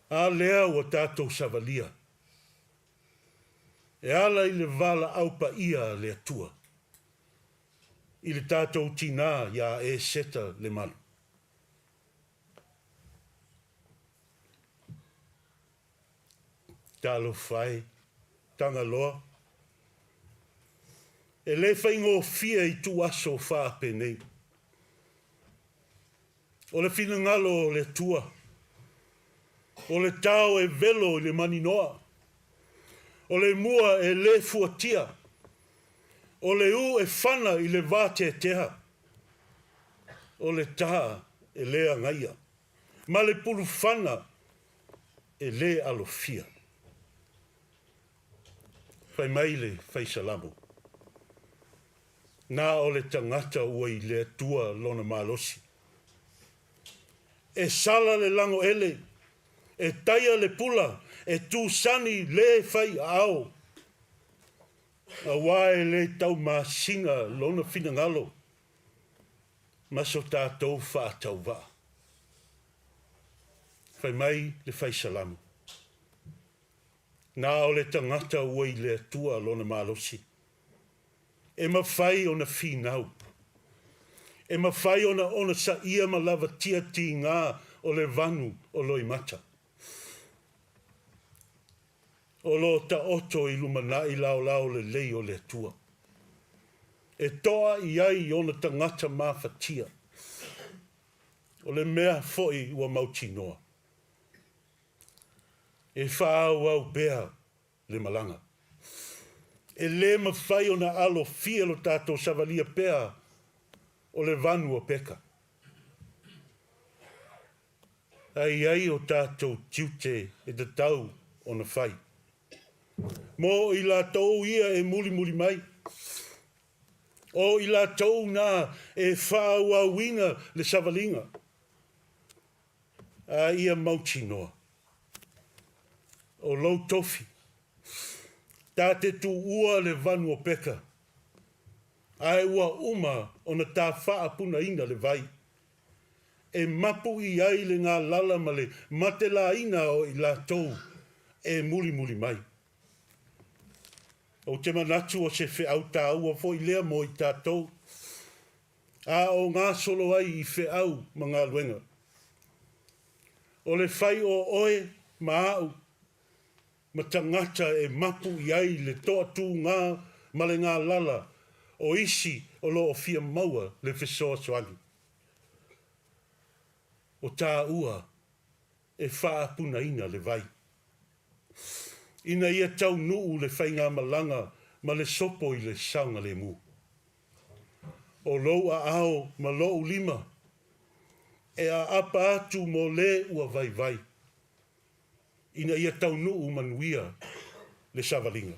A lea o tātou savalia. E ala I le vala aupa ia le atua. I le tātou tina ia Eseta Lemalu. Talo whai, tanga loa. E le whaingo fia I tu aso whaape nei. O le whina ngalo o le tua. O le tau e velo I le maninoa. O le mua e le fuatia. O le u e whana I le vāte teha. O le tā e le angaia. Ma le puru whana e le alofia. Whai mai le whai salamu. Nā o le tangata ua I le atua lona malosi. E sala le lango ele. E taia le pula. E tu sani le whai ao. A wae le tau masinga lona finangalo. Maso tātou whaatau wā. Whai mai le whai salamu. Nā o le tangata ua I le atua lona malosi. E mawhai o na whinau. E mawhai o na sa ia ma lava tia ti ngā o le vanu o loi mata. O lo ta oto I lumana I lao le lei o le atua. E toa I ai o na tangata mawhatia. O le mea foi ua mauti noa. E whaau au bea le malanga. E le mawhai o na alo fia lo tātou savalia pea o le vanu o peka. Ai o tātou tiute e te tau o na whai. Mo I la tau ia e muli mai. O I la tau nā e whaau au ina le savalinga. A ia mauti noa. O lau tofi. Tā te tu ua le vanu o peka. Ai ua uma o na tā whaapuna ina le vai. E mapu I ai le ngā lala ma le mate la ina o I la tau e muli mai. O te manatu o se whi au tā ua fo I lea mo I tātou. A o ngā solo ai I whi au ma ngā luenga. O le whai o oe ma au. Ma tangata e mapu I ai le toa tū ngā ma le ngā lala o isi o lo o fia maua le whesoa soani. O tā ua e whaapuna ina le vai. Ina ia tau nuu le whainga malanga ma le sopo I le saunga le mu. O lou a ao ma lou lima. E a apa atu mo le ua vai. Ina ia tau nuu manuia le savalinga.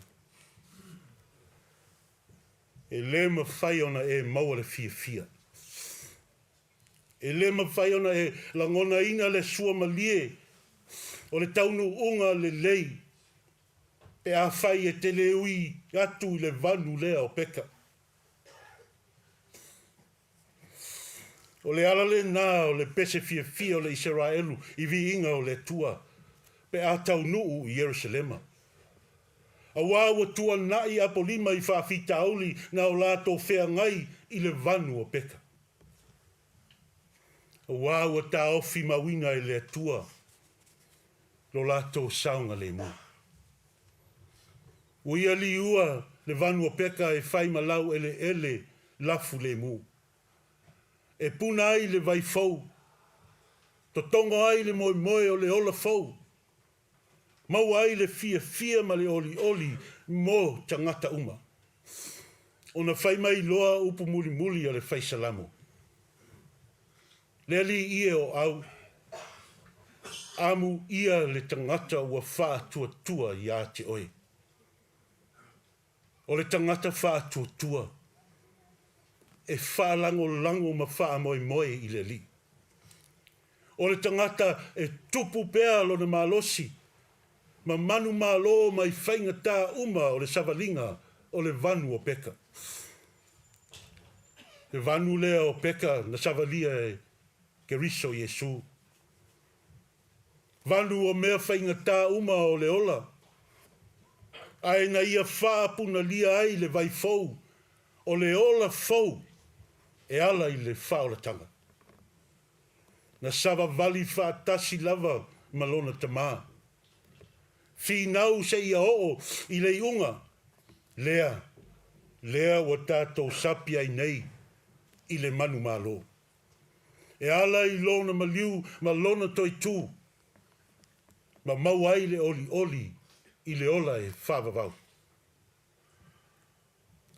E le mawhai ona e maua le fia. E le mawhai ona e langona ina le sua malie. O le taunu unga le lei. E a whai e te leui atu I le vanu lea o peka. O le alale nā o le pese fia o le Israelu I vi inga o le tua. Pe a tau nuu I Jerusalema. A wāua tua nai apolima I whaafita auli na o lātou whea ngai I le vanu o peka. A wāua tā ofi mawina I le tua. Lo lātou saunga le mua. Uia li ua le vanu o peka e whai malau ele lafu le mu. E puna ai le vai fau. To tonga ai le moe o le ola fau. Mau ai le fia ma le oli mo tangata uma. Ona whai mai loa upu muli muli o le whai salamo. Le ali ia o au. Amu ia le tangata ua wha tua tua i a te oi. O le tangata wha tua tua. E wha lango lango ma wha moi moi i le li. O le tangata e tupu pea lo na malosi. Ma manu malo mai whainga tā uma o le savalinga o le vanu o peka. Le vanu lea o peka na savalia e Keriso Yesu. Vanu o mea whainga tā uma o le ola. Ai na ia whaapuna lia ai le vai fau. O le ola fau e ala i le whaolatanga. Na sava vali whaatasi lava malona tamā. Whinau se ia oo i le iunga. Lea o tātou sapi ai nei i le manu malo. E ala i lona maliu ma lona toi tū. Ma mau ai le oli oli i le ola e whavavau.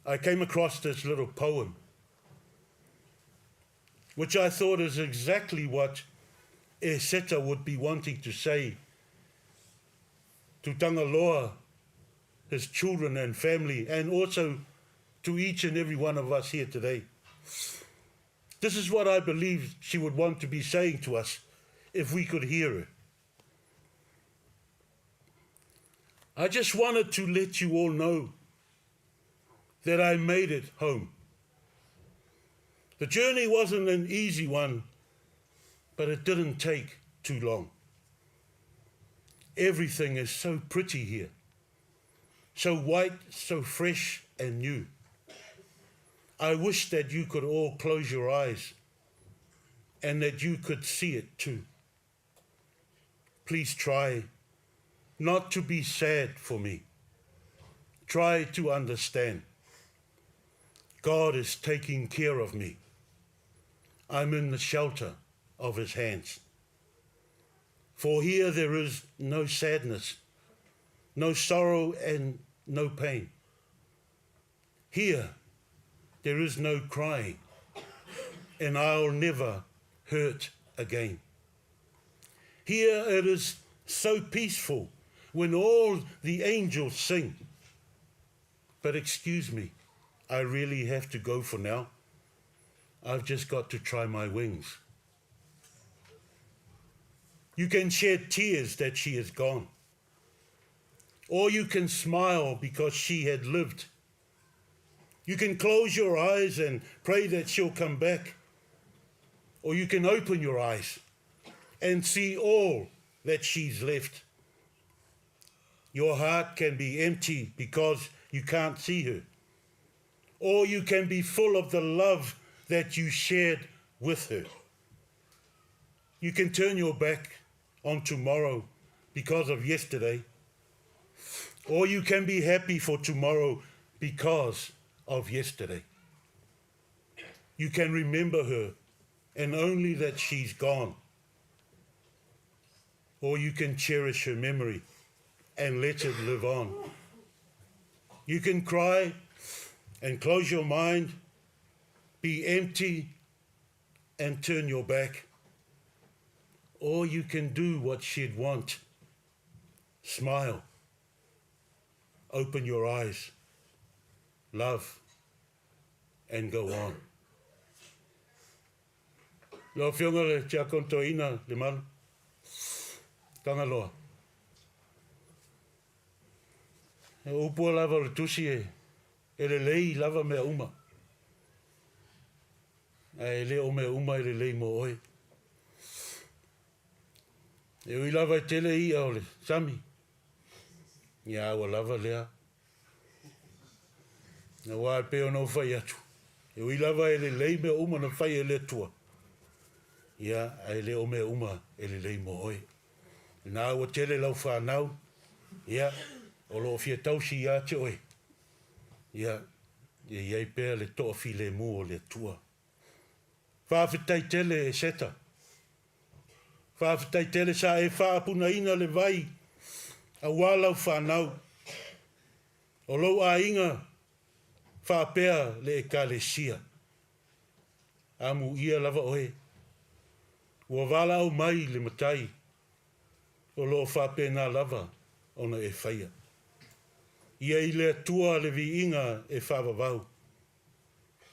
I came across this little poem, which I thought is exactly what Eseta would be wanting to say to Tangaloa, his children and family, and also to each and every one of us here today. This is what I believe she would want to be saying to us if we could hear her. I just wanted to let you all know that I made it home. The journey wasn't an easy one, but it didn't take too long. Everything is so pretty here, so white, so fresh and new. I wish that you could all close your eyes and that you could see it too. Please try not to be sad for me. Try to understand. God is taking care of me. I'm in the shelter of his hands. For here there is no sadness, no sorrow and no pain. Here there is no crying, and I'll never hurt again. Here it is so peaceful when all the angels sing. But excuse me, I really have to go for now. I've just got to try my wings. You can shed tears that she is gone. Or you can smile because she had lived. You can close your eyes and pray that she'll come back. Or you can open your eyes and see all that she's left. Your heart can be empty because you can't see her. Or you can be full of the love that you shared with her. You can turn your back on tomorrow because of yesterday. Or you can be happy for tomorrow because of yesterday. You can remember her and only that she's gone. Or you can cherish her memory and let it live on. You can cry and close your mind, be empty and turn your back. Or you can do what she'd want. Smile. Open your eyes. Love. And go on. Lo whionga le tia kontoina, Lemalu. Tanga loa. E upua lava le tusi e le lei lava mea uma. E le o mea uma e le lei mo oi. E ui lava e tele ia o le sami. Ia awa lava lea. Na wā e peo no whai atu. E ui lava e le lei mea uma na whai e le tua. Ia e le o mea uma e le lei mo oi. Nā awa tele lau whanau. Ia o lo fia tausi ia te oi. Ia e iei pēr le toa fi le mu o le tua. Whawhitai tele e seta. Whawhitai tele sa e whaapuna ina le vai. A walau whanau. O lo a inga whapea le ekalesia. Amu ia lava oe. Ua wala au mai le matai. O loo whapea nā lava ona e whaia. Ia I le atua le vi inga e whawawau.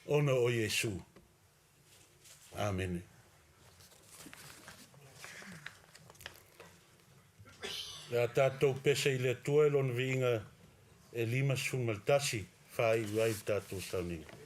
Ona o Yesu. Amen. Ia tātou pese I le atua e lona vi inga e 5 sumaltasi whai wai tātou sauninga.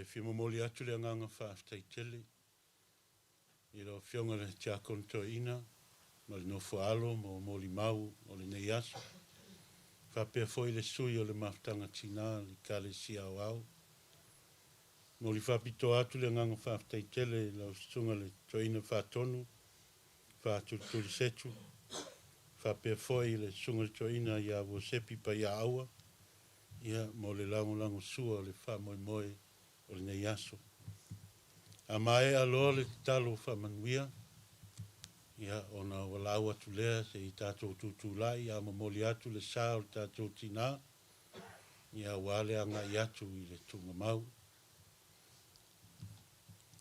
Whimomoli atu le anganga whaaftaitele. I lo whionga le tia konto ina, ma le nofo alo, mo moli mau, o le nei aso. Whapea foi le sui o le maftanga tina, le kale si au au. Moli whapito atu le anganga whaaftaitele, lau sunga le toina whaatonu, whaatutuli setu. Whapea foi le sunga le toina ia wosepi pa ia aua. Ia mo le lango sua o le wha moe moe, o le nei aso. A mai aloa le talo whamanuia. Ia ona walau atu lea se I tātou tūtūlai. Ia mamoli atu le sā o le tātou tina. Ia wale anga I atu I le tunga mau.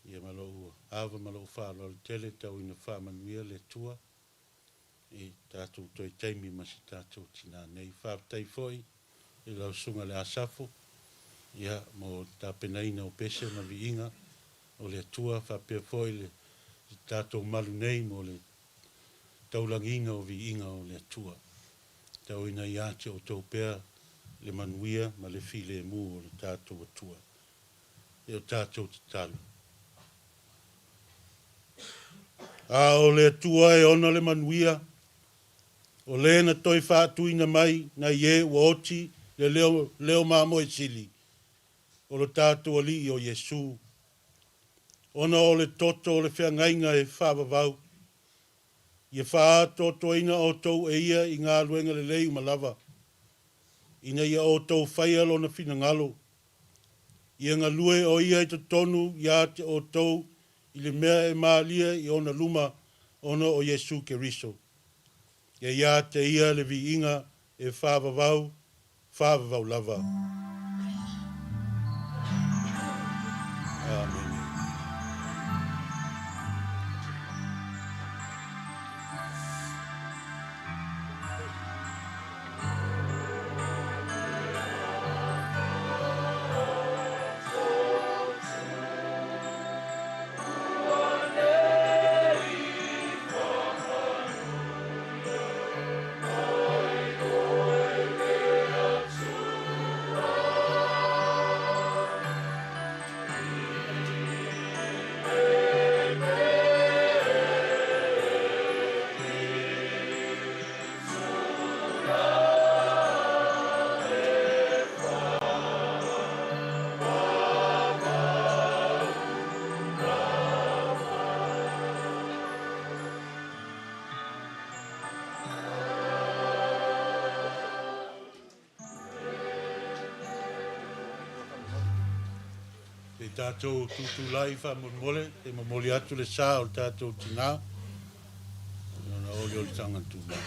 Ia malou ava malou whaalo le tele tau ina whamanuia le tua. I tātou toi teimi masi tātou tina. Nei whaatai foi. I lau sunga le asafo. Ia mo tāpenaina o pese ma viinga o le atua whapea foi le tātou malu nei mo le taulangina o viinga o le atua. Tau ina iate o tau pea le manuia ma le file mu o le tātou atua. E o tātou te talo. A o le atua e ona le manuia, o le na toi whātuina mai na ie ua oti le leo mamo e sili. O le tātou ali o Yesu. Ona o le toto o le whiangainga e whāwawau. Ia wha toto ina o tau e ia i ngā luenga le lei malava. Ina ia o tau whaialo na whina ngalo. Ia ngā lue o ia i te tonu ia te o tau i le mea e maalia i ona luma ona o Yesu Keriso. Ia te ia le vi inga e whāwawau lava. Amen. Te tātou tutu lai wha mole, te mamoli atu le sā o tātou tina. Nona oli o le tanga tu mai.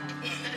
Thank you.